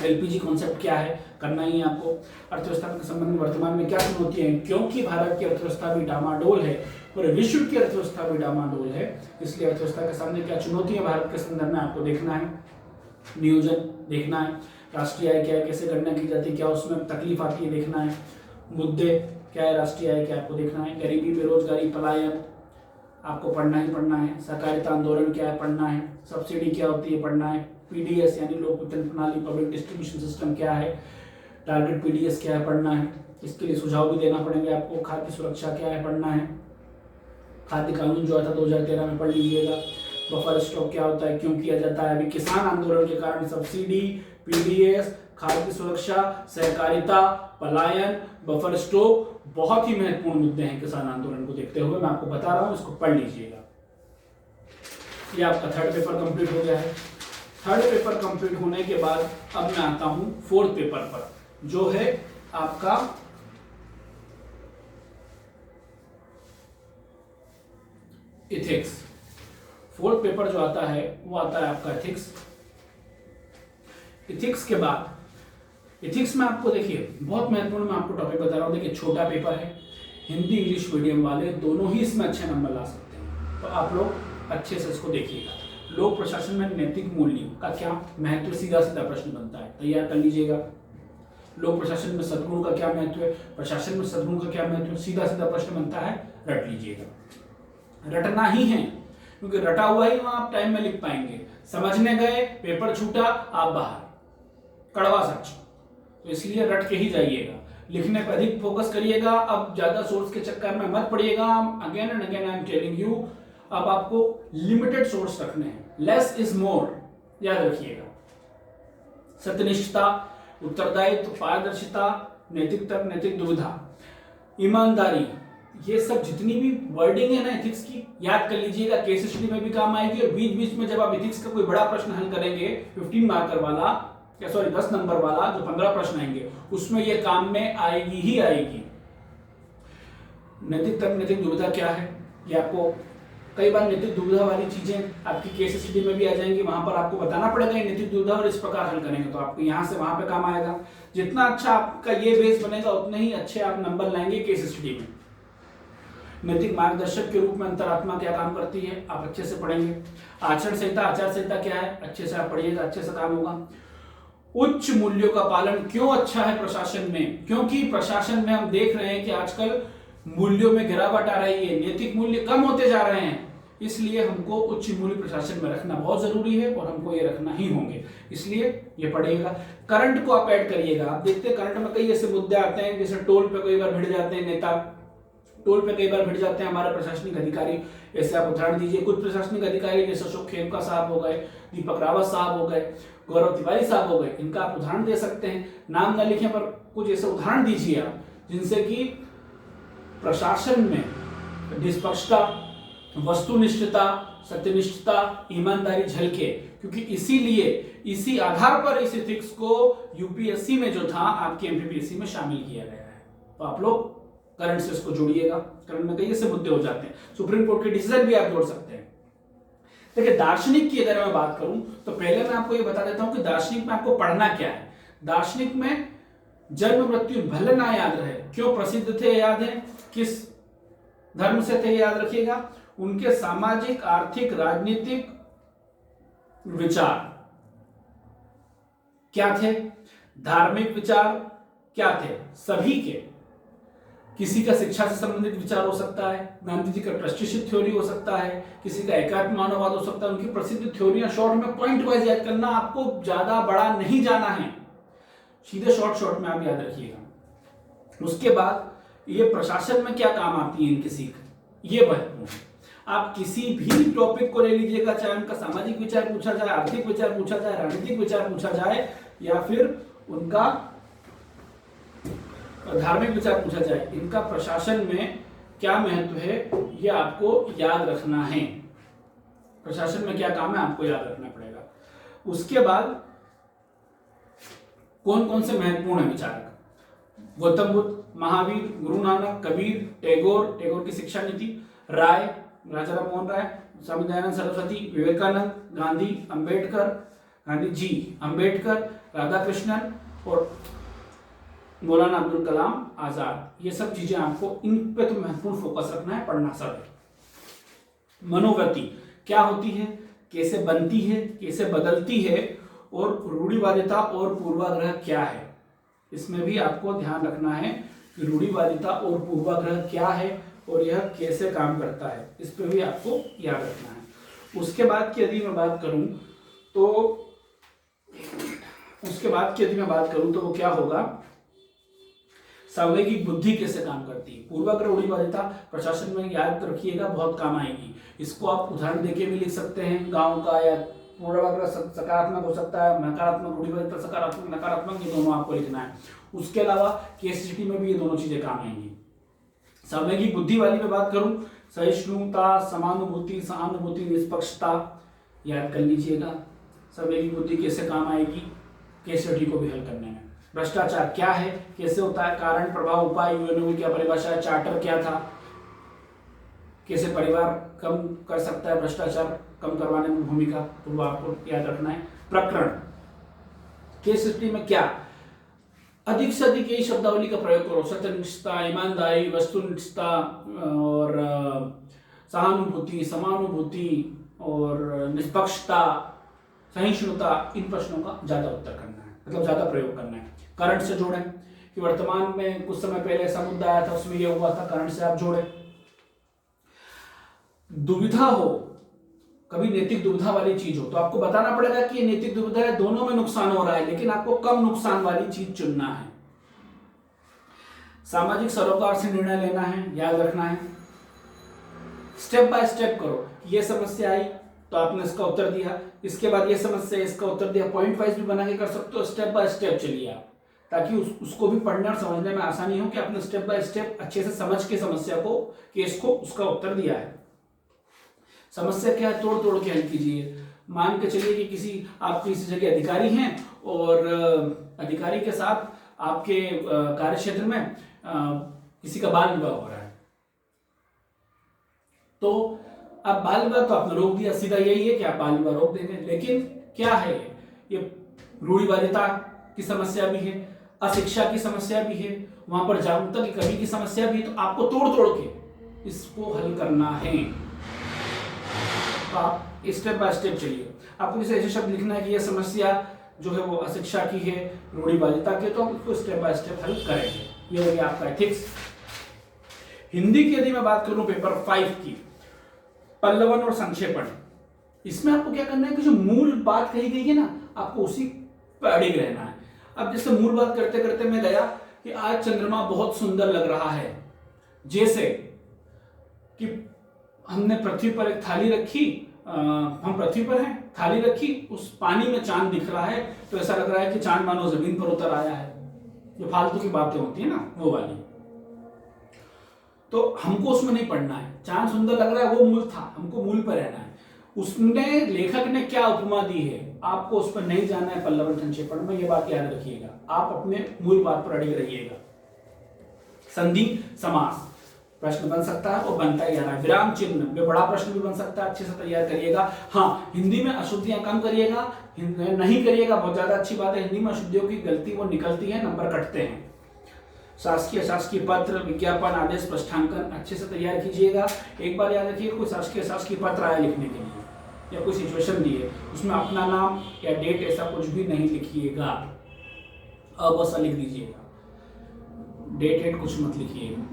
[SPEAKER 1] LPG कॉन्सेप्ट क्या है, करना ही है आपको। अर्थव्यवस्था के संबंध में वर्तमान में क्या चुनौतियां हैं, क्योंकि भारत की अर्थव्यवस्था भी डामाडोल है, पूरे विश्व की अर्थव्यवस्था भी डामाडोल है, इसलिए अर्थव्यवस्था के सामने क्या चुनौतियां भारत के संदर्भ में आपको देखना है। नियोजन देखना है, राष्ट्रीय आय क्या है, कैसे गणना की जाती है, क्या उसमें तकलीफ आती है, देखना है। मुद्दे क्या है, राष्ट्रीय आय क्या आपको देखना है। गरीबी, बेरोजगारी, पलायन आपको पढ़ना ही पढ़ना है। सहकारिता आंदोलन क्या है, पढ़ना है। सब्सिडी क्या होती है, पढ़ना है। PDS यानी लोक वितरण प्रणाली, पब्लिक डिस्ट्रीब्यूशन सिस्टम क्या है, टारगेट PDS क्या है, पढ़ना है। इसके लिए सुझाव भी देना पड़ेंगे आपको। खाद्य सुरक्षा क्या है, पढ़ना है। खाद्य कानून जो था 2013 में पढ़ लीजिएगा। बफर स्टॉक क्या होता है, क्यों किया जाता है। अभी किसान आंदोलन के कारण सब्सिडी, PDS, खाद्य सुरक्षा, सहकारिता, पलायन, बफर स्टॉक बहुत ही महत्वपूर्ण मुद्दे हैं किसान आंदोलन को देखते हुए, मैं आपको बता रहा हूं, इसको पढ़ लीजिएगा। ये आपका थर्ड पेपर कंप्लीट हो गया है। थर्ड पेपर कंप्लीट होने के बाद अब मैं आता हूं फोर्थ पेपर पर, जो है आपका इथिक्स। फोर्थ पेपर जो आता है वो आता है आपका इथिक्स। इथिक्स के बाद इथिक्स में आपको देखिए बहुत महत्वपूर्ण मैं आपको टॉपिक बता रहा हूं। देखिए छोटा पेपर है, हिंदी इंग्लिश मीडियम वाले दोनों ही इसमें अच्छे नंबर ला सकते हैं, तो आप लोग अच्छे से इसको देखिएगा। लोक प्रशासन में नैतिक मूल्यों का क्या महत्व, सीधा सीधा प्रश्न बनता है, तैयार कर लीजिएगा। लोक प्रशासन में सद्गुण का क्या महत्व है, प्रशासन में सद्गुण का क्या महत्व है, सीधा सीधा प्रश्न बनता है, रट लीजिएगा। रटना ही है, क्योंकि रटा हुआ ही वहां आप टाइम में लिख पाएंगे। समझने गए, पेपर छूटा, आप बाहर, कड़वा सच, तो इसलिए रट के ही जाइएगा। लिखने पर अधिक फोकस करिएगा। अब ज्यादा सोर्स के चक्कर में मत पड़िएगा। Again and again I am telling you, अब आपको लिमिटेड सोर्स रखने हैं, लेस इज मोर, याद रखिएगा। सत्यनिष्ठता, उत्तरदायित्व, पारदर्शिता, नैतिक तर्क, नैतिक दुविधा, ईमानदारी, ये सब जितनी भी वर्डिंग है ना एथिक्स की, याद कर लीजिएगा। केस स्टडी में भी काम आएगी, और बीच बीच में जब आप एथिक्स का कोई बड़ा प्रश्न हल करेंगे 15 मार्कर वाला, या सॉरी 10 नंबर वाला, जो 15 प्रश्न आएंगे उसमें ये काम में आएगी ही आएगी। नैतिक तर्क, नैतिक दुविधा क्या है, ये आपको कई बार नैतिक दुविधा वाली चीजें आपकी केस स्टडी में भी आ जाएंगी, वहां पर आपको बताना पड़ेगा ये नैतिक दुविधा और इस प्रकार हल करेंगे, तो आपको यहां से वहां पे काम आएगा। जितना अच्छा आपका ये बेस बनेगा उतने ही अच्छे आप नंबर लाएंगे केस स्टडी में। नैतिक मार्गदर्शक के रूप में अंतरात्मा क्या काम करती है, आप अच्छे से पढ़ेंगे। आचरण संहिता, आचार संहिता क्या है, अच्छे से आप पढ़िएगा, अच्छे से काम होगा। उच्च मूल्यों का पालन क्यों अच्छा है प्रशासन में, क्योंकि प्रशासन में हम देख रहे हैं कि आजकल मूल्यों में गिरावट आ रही है, नैतिक मूल्य कम होते जा रहे हैं, इसलिए हमको उच्च मूल्य प्रशासन में रखना बहुत जरूरी है, और हमको ये रखना ही होंगे, इसलिए ये पढ़िएगा। करंट को आप ऐड करिएगा। आप देखते हैं करंट में कई ऐसे मुद्दे आते हैं, जैसे टोल पे कई बार भिड़ जाते हैं नेता, टोल पे कई बार भिड़ जाते हैं हमारे प्रशासनिक अधिकारी, ऐसे आप उदाहरण दीजिए। कुछ प्रशासनिक अधिकारी जैसे अशोक खेमका साहब हो गए, दीपक रावत साहब हो गए, गौरव तिवारी साहब हो गए, इनका आप उदाहरण दे सकते हैं। नाम न लिखें, पर कुछ ऐसे उदाहरण दीजिए आप, जिनसे कि प्रशासन में निष्पक्षता, वस्तुनिष्ठता, सत्यनिष्ठता, ईमानदारी झलके, क्योंकि इसीलिए इसी आधार पर इस एथिक्स को यूपीएससी में जो था आपके एमपीपीएससी में शामिल किया गया है। तो आप लोग करंट से इसको जोड़िएगा, करंट में कई ऐसे मुद्दे हो जाते हैं, सुप्रीम कोर्ट के डिसीजन भी आप जोड़ सकते हैं। देखिए दार्शनिक की अगर मैं बात करूं तो पहले मैं आपको ये बता देता हूं कि दार्शनिक में आपको पढ़ना क्या है। दार्शनिक में जन्म मृत्यु भले ना याद रहे, क्यों प्रसिद्ध थे याद है, किस धर्म से थे याद रखिएगा, उनके सामाजिक आर्थिक राजनीतिक विचार क्या थे, धार्मिक विचार क्या थे, सभी के। किसी का शिक्षा से संबंधित विचार हो सकता है, गांधी जी का ट्रस्टीशिप थ्योरी हो सकता है, किसी का एकात्म मानववाद हो सकता है। उनकी प्रसिद्ध थ्योरियां शॉर्ट में पॉइंट वाइज याद करना, आपको ज्यादा बड़ा नहीं जाना है, सीधे शॉर्ट में आप याद रखिएगा। उसके बाद ये प्रशासन में क्या काम आती है इनकी सीख, ये महत्वपूर्ण है। आप किसी भी टॉपिक को ले लीजिएगा, चाहे उनका सामाजिक विचार पूछा जाए, आर्थिक विचार पूछा जाए, राजनीतिक विचार पूछा जाए, या फिर उनका धार्मिक विचार पूछा जाए, इनका प्रशासन में क्या महत्व है ये आपको याद रखना है। प्रशासन में क्या काम है आपको याद रखना पड़ेगा। उसके बाद कौन कौन से महत्वपूर्ण है विचारक, गौतम बुद्ध, महावीर, गुरु नानक, कबीर, टैगोर की शिक्षा नीति, राय, राजा राम मोहन राय, स्वामी दयानंद सरस्वती, विवेकानंद, गांधी जी अंबेडकर, राधा कृष्णन और मौलाना अब्दुल कलाम आजाद। ये सब चीजें आपको इन पे तो महत्वपूर्ण फोकस रखना है, पढ़ना सब है। मनोवृत्ति क्या होती है, कैसे बनती है, कैसे बदलती है, और रूढ़िवादिता और पूर्वाग्रह क्या है, इसमें भी आपको ध्यान रखना है कि रूढ़िवादिता और पूर्वाग्रह क्या है और यह कैसे काम करता है, इस पर भी आपको याद रखना है। उसके बाद की यदि मैं बात करूं तो वो क्या होगा, सामवेगिक बुद्धि कैसे काम करती है। पूर्वाग्रह रूढ़िवादिता प्रशासन में याद रखिएगा, बहुत काम आएगी। इसको आप उदाहरण देके भी लिख सकते हैं, गांव का, या पूर्वाग्रह सकारात्मक हो सकता है, नकारात्मक, रूढ़िवादिता सकारात्मक नकारात्मक, ये दोनों आपको लिखना है। उसके अलावा केस स्टडी में भी ये दोनों चीजें काम आएंगी। सामवेगिक बुद्धि वाली में बात करूं, सहिष्णुता, समानुभूति, सहानुभूति, निष्पक्षता याद कर लीजिएगा। सामवेगिक बुद्धि कैसे काम आएगी केस स्टडी को भी हल करने में। भ्रष्टाचार क्या है, कैसे होता है, कारण प्रभाव उपाय, यूएनओ की क्या परिभाषा है, चार्टर क्या था, कैसे परिवार कम कर सकता है भ्रष्टाचार कम करवाने में भूमिका, तो वो आपको याद रखना है। प्रकरण केस स्टडी में क्या, अधिक से अधिक यही शब्दावली का प्रयोग करो, सत्यनिष्ठता, ईमानदारी, वस्तुनिष्ठता और सहानुभूति, समानुभूति और निष्पक्षता, सहिष्णुता, इन प्रश्नों का ज्यादा उत्तर करना है, मतलब ज्यादा प्रयोग करना है। करंट से जोड़ें कि वर्तमान में कुछ समय पहले ऐसा मुद्दा आया था, उसमें यह हुआ था, करंट से आप जोड़ें। दुविधा हो, कभी नैतिक दुविधा वाली चीज हो तो आपको बताना पड़ेगा कि ये नैतिक दुविधा है, दोनों में नुकसान हो रहा है, लेकिन आपको कम नुकसान वाली चीज चुनना है। सामाजिक सरोकार से निर्णय लेना है, याद रखना है। स्टेप बाय स्टेप करो, ये समस्या आई तो आपने इसका उत्तर दिया, इसके बाद ये समस्या है, इसका उत्तर दिया, पॉइंट वाइज भी बना के कर सकते हो। स्टेप बाय स्टेप चलिए आप, ताकि उसको भी पढ़ने और समझने में आसानी हो कि आपने स्टेप बाय स्टेप अच्छे से समझ के समस्या को, केस को, उसका उत्तर दिया है। समस्या क्या है, तोड़ तोड़ के हल कीजिए। मान के चलिए कि आप किसी जगह अधिकारी हैं और अधिकारी के साथ आपके कार्य क्षेत्र में किसी का बाल विवाह हो रहा है, तो अब बाल विवाह तो आपने रोक दिया, सीधा यही है कि आप बाल विवाह रोक देंगे। लेकिन क्या है, ये रूढ़िवादिता की समस्या भी है, अशिक्षा की समस्या भी है, वहां पर जागरूकता की कमी की समस्या भी है, तो आपको तोड़ तोड़ के इसको हल करना है। तो आप स्टेप बाय स्टेप चलिए। आपको किसी ऐसे शब्द लिखना है कि यह समस्या जो है वो अशिक्षा की है, रूढ़िवादिता की, तो आप उसको स्टेप बाय स्टेप हल करेंगे। ये हो गया आपका एथिक्स। हिंदी की यदि मैं बात करूं पेपर 5 की, पल्लवन और संक्षेपण, इसमें आपको क्या करना है कि जो मूल बात कही गई है ना, आपको उसी पर अड़िग रहना है। अब जैसे मूल बात करते करते मैं गया कि आज चंद्रमा बहुत सुंदर लग रहा है, जैसे कि हमने पृथ्वी पर एक थाली रखी, हम पृथ्वी पर हैं, थाली रखी, उस पानी में चांद दिख रहा है, तो ऐसा लग रहा है कि चांद मानो जमीन पर उतर आया है। जो फालतू की बातें होती है ना, वो वाली, तो हमको उसमें नहीं पढ़ना है। चांद सुंदर लग रहा है, वो मूल था, हमको मूल पर रहना है। उसने, लेखक ने क्या उपमा दी है, आपको उस पर नहीं जाना है पल्लवन संक्षेपण में, ये बात याद रखिएगा। आप अपने मूल बात पर अड़िग रहिएगा। संधि समास प्रश्न बन सकता है और बनता ही आ रहा है। विराम चिन्ह में बड़ा प्रश्न भी बन सकता है, अच्छे से तैयार करिएगा। हाँ, हिंदी में अशुद्धियां कम करिएगा, नहीं करिएगा बहुत ज्यादा अच्छी बात है। हिंदी में अशुद्धियों की गलती वो निकलती है, नंबर कटते हैं। शासकीय अशासकीय पत्र, विज्ञापन, आदेश, स्पष्टांकन अच्छे से तैयार कीजिएगा। एक बार याद रखिए, कोई शासकीय अशासकीय पत्र आया लिखने के लिए या कोई सिचुएशन दी है, उसमें अपना नाम या डेट ऐसा कुछ भी नहीं लिखिएगा, अवश्य लिख दीजिएगा, डेट कुछ मत लिखिएगा,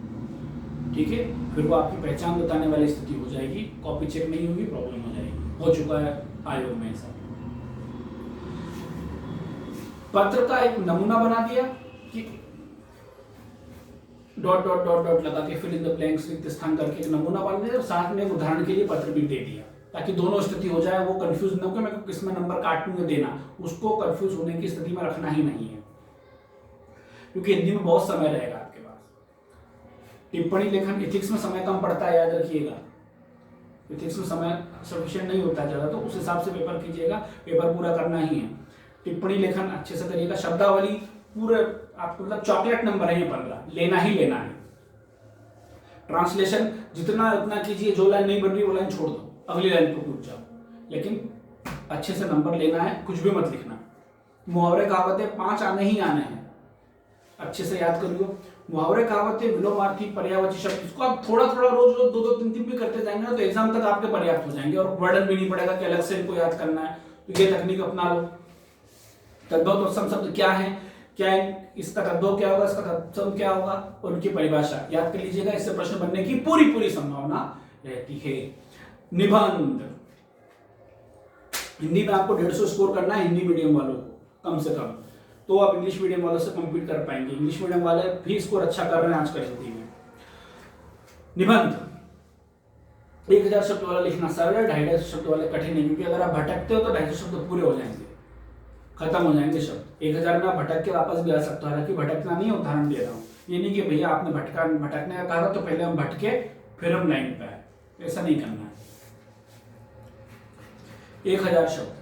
[SPEAKER 1] ठीक है। फिर वो आपकी पहचान बताने वाली स्थिति हो जाएगी, कॉपी चेक नहीं होगी, प्रॉब्लम हो जाएगी। हो चुका है आयोग में ऐसा। पत्र का एक नमूना बना दिया कि डॉट डॉट डॉट डॉट लगा के फिल इन द ब्लैंक्स रिक्त स्थान करके एक नमूना बना दिया और साथ में एक उदाहरण के लिए पत्र भी दे दिया, ताकि दोनों स्थिति हो जाए, वो कंफ्यूज न हो कि मैं किसमें नंबर काटूं या देना, उसको कंफ्यूज होने की स्थिति में रखना ही नहीं है, क्योंकि हिंदी में बहुत समय रहेगा आपके पास। टिप्पणी लेखन, एथिक्स में समय कम पड़ता है, याद रखिएगा, एथिक्स में समय सफिशिएंट नहीं होता ज्यादा, तो उस हिसाब से पेपर कीजिएगा, पेपर पूरा करना ही है। टिप्पणी लेखन अच्छे से करिएगा, शब्दावली पूरे आपको मतलब चॉकलेट नंबर है ये 15, लेना ही लेना है। ट्रांसलेशन जितना उतना कीजिए, जो लाइन नहीं बन रही वो लाइन छोड़ दो, अगली लाइन को कूद जाओ, लेकिन अच्छे से नंबर लेना है, कुछ भी मत लिखना। मुहावरे कहावतें 5 आने ही आने हैं, अच्छे से याद कर लो। मुहावरे कहावतें, विलोमार्थी, पर्यायवाची शब्द, इसको आप थोड़ा थोड़ा रोज रोज 2-2 3-3 भी करते जाएंगे ना, तो एग्जाम तक आपके पर्याप्त हो जाएंगे और वर्डन भी नहीं पड़ेगा कि अलग से इनको याद करना है। तो ये तकनीक अपना लो। तद्भव तत्सम शब्द क्या है, क्या है, इसका तद्भव क्या होगा, इसका तत्सम क्या होगा और उनकी परिभाषा याद कर लीजिएगा, इससे प्रश्न बनने की पूरी संभावना रहती है। निबंध, हिंदी में आपको 150 स्कोर करना है, हिंदी मीडियम वालों को कम से कम, तो आप इंग्लिश मीडियम वालों से कम्पीट कर पाएंगे। इंग्लिश मीडियम वाले भी स्कोर अच्छा कर रहे हैं आजकल हिंदी में। निबंध 1000 शब्द वाला लिखना सरल है, 250 शब्द वाले कठिन है, क्योंकि अगर आप भटकते हो तो 250 शब्द पूरे हो जाएंगे, खत्म हो जाएंगे शब्द। 1000 में आप भटक के वापस भी आ सकते हो, हालांकि भटकना नहीं है, उदाहरण दे रहा हूँ। ये नहीं कि भैया आपने भटकने का कहा था तो पहले हम भटके फिर हम लाइन पे आए, ऐसा नहीं करना है। 1000 शब्द।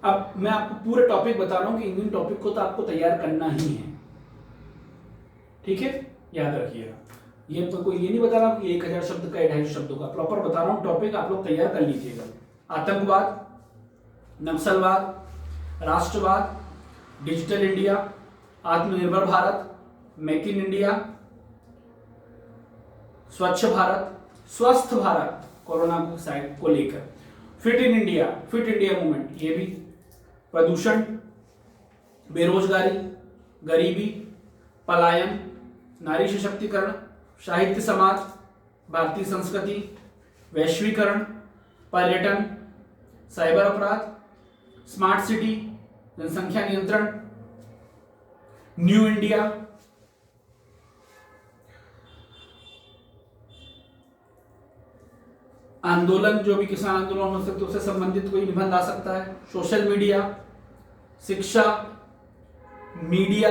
[SPEAKER 1] अब मैं आपको पूरे टॉपिक बता रहा हूं कि इन टॉपिक को तो आपको तैयार करना ही है, ठीक है, याद रखिएगा। ये तो कोई ये नहीं बता रहा कि 1000 शब्द का 250 शब्दों का, प्रॉपर बता रहा हूं टॉपिक, आप लोग तैयार कर लीजिएगा। आतंकवाद, नक्सलवाद, राष्ट्रवाद, डिजिटल इंडिया, आत्मनिर्भर भारत, मेक इन इंडिया, स्वच्छ भारत, स्वस्थ भारत, कोरोना को लेकर, फिट इंडिया मूवमेंट, ये भी, प्रदूषण, बेरोजगारी, गरीबी, पलायन, नारी सशक्तिकरण, साहित्य समाज, भारतीय संस्कृति, वैश्वीकरण, पर्यटन, साइबर अपराध, स्मार्ट सिटी, जनसंख्या नियंत्रण, न्यू इंडिया, आंदोलन, जो भी किसान आंदोलन हो सकते उससे संबंधित कोई निबंध आ सकता है, सोशल मीडिया, शिक्षा, मीडिया,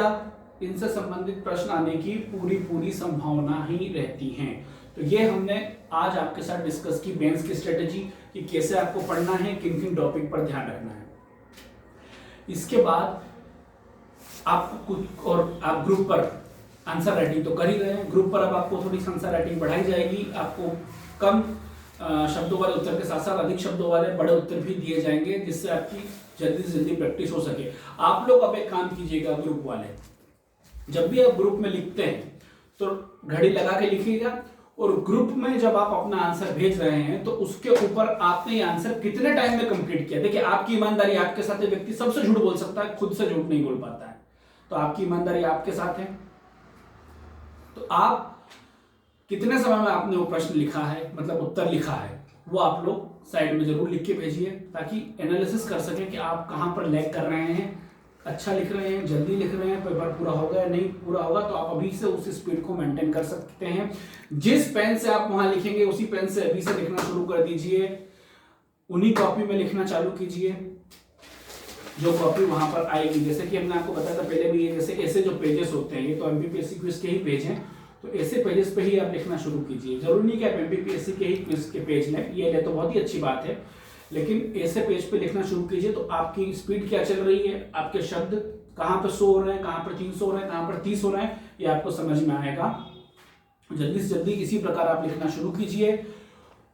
[SPEAKER 1] इनसे संबंधित प्रश्न आने की पूरी संभावना ही रहती है। तो ये हमने आज आपके साथ डिस्कस की बेंस की स्ट्रेटेजी, कि कैसे आपको पढ़ना है, किन किन टॉपिक पर ध्यान रखना है। इसके बाद आपको कुछ और, आप ग्रुप पर आंसर राइटिंग तो कर ही रहे हैं, ग्रुप पर अब आपको थोड़ी आंसर राइटिंग बढ़ाई जाएगी, आपको कम शब्दों वाले उत्तर के साथ साथ अधिक शब्दों वाले बड़े उत्तर भी दिए जाएंगे, जिससे आपकी जल्दी से जल्दी प्रैक्टिस हो सके। आप लोग अब एक काम कीजिएगा, ग्रुप वाले, जब भी आप ग्रुप में लिखते हैं तो घड़ी लगा के लिखिएगा, और ग्रुप में जब आप अपना आंसर भेज रहे हैं तो उसके ऊपर आपने ये आंसर कितने टाइम में कंप्लीट किया। देखिए, आपकी ईमानदारी आपके साथ है, व्यक्ति सबसे झूठ बोल सकता है, खुद से झूठ नहीं बोल पाता है, तो आपकी ईमानदारी आपके साथ है। तो आप कितने समय में आपने वो प्रश्न लिखा है, मतलब उत्तर लिखा है, वो आप लोग साइड में जरूर लिख के भेजिए, ताकि एनालिसिस कर सके कि आप कहां पर लैग कर रहे हैं, अच्छा लिख रहे हैं, जल्दी लिख रहे हैं, पेपर पूरा होगा या नहीं पूरा होगा। तो आप अभी से उस स्पीड को मेंटेन कर सकते हैं। जिस पेन से आप वहां लिखेंगे उसी पेन से अभी से लिखना शुरू कर दीजिए, उन्हीं कॉपी में लिखना चालू कीजिए जो कॉपी वहां पर आएगी। जैसे कि हमने आपको बताया था पहले भी, जैसे ऐसे जो पेजेस होते हैं, ये तो एमपीपीएससी क्विज के ही पेज हैं, तो ऐसे पेजेस पे ही आप लिखना शुरू कीजिए। जरूरी नहीं कि आप एमपीपीएससी के ही क्विज के पेज लें, ये ले तो बहुत ही अच्छी बात है, लेकिन ऐसे पेज पे लिखना शुरू कीजिए। तो आपकी स्पीड क्या चल रही है, आपके शब्द कहाँ पर 100 हो रहे हैं, कहाँ पर 300 हो रहे हैं, कहाँ पर 30 हो रहे हैं, ये आपको समझ में आएगा। जल्दी से जल्दी इसी प्रकार आप लिखना शुरू कीजिए।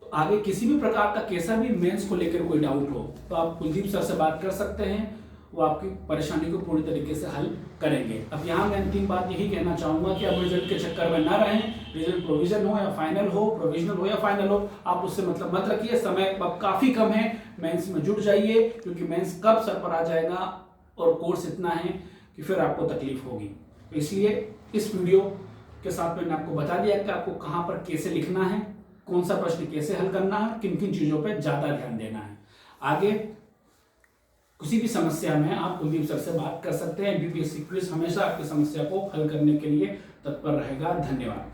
[SPEAKER 1] तो आगे किसी भी प्रकार का कैसा भी मेंस को लेकर कोई डाउट हो तो आप कुलदीप सर से बात कर सकते हैं, वो आपकी परेशानी को पूरी तरीके से हल करेंगे। अब यहाँ मैं अंतिम बात यही कहना चाहूँगा कि आप रिजल्ट के चक्कर में ना रहें। रिजल्ट प्रोविजन हो या फाइनल हो, प्रोविजनल हो या फाइनल हो, आप उससे मतलब मत रखिए। समय अब काफ़ी कम है, मेंस में जुट जाइए, क्योंकि मेंस कब सर पर आ जाएगा और कोर्स इतना है कि फिर आपको तकलीफ होगी। तो इसलिए इस वीडियो के साथ मैंने आपको बता दिया कि आपको कहाँ पर कैसे लिखना है, कौन सा प्रश्न कैसे हल करना है, किन किन चीज़ों पर ज़्यादा ध्यान देना है। आगे किसी भी समस्या में आप कुलदीप सर से बात कर सकते हैं। एमपीपीएससी क्विज हमेशा आपकी समस्या को हल करने के लिए तत्पर रहेगा। धन्यवाद।